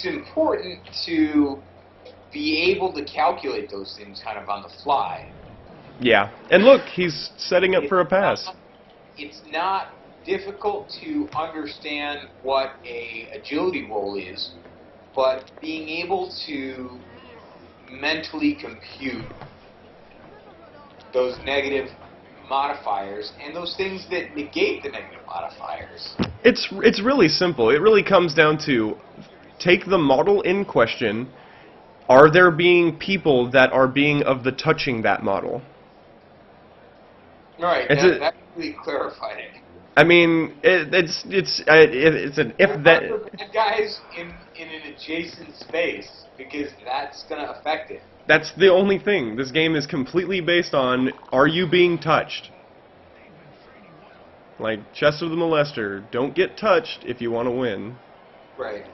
important to be able to calculate those things kind of on the fly. Yeah, and look, he's setting up for a pass. It's not difficult to understand what a agility roll is, but being able to mentally compute those negative modifiers and those things that negate the negative modifiers. It's really simple. It really comes down to take the model in question. Are there being people that are being of the touching that model? All right, that really clarified it. I mean, it's an if that. Bad guys in an adjacent space, because that's going to affect it. That's the only thing. This game is completely based on, are you being touched? Like Chester the Molester, don't get touched if you want to win. Right.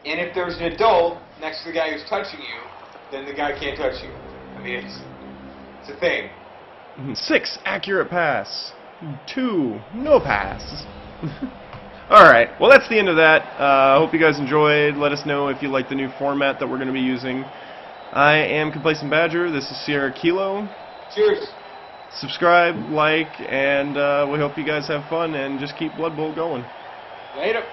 And if there's an adult next to the guy who's touching you, then the guy can't touch you. I mean, it's a thing. 6, accurate pass. 2, no pass. Alright, well that's the end of that. I hope you guys enjoyed. Let us know if you like the new format that we're going to be using. I am Complacent Badger. This is Sierra Kilo. Cheers. Subscribe, like, and we hope you guys have fun and just keep Blood Bowl going. Later.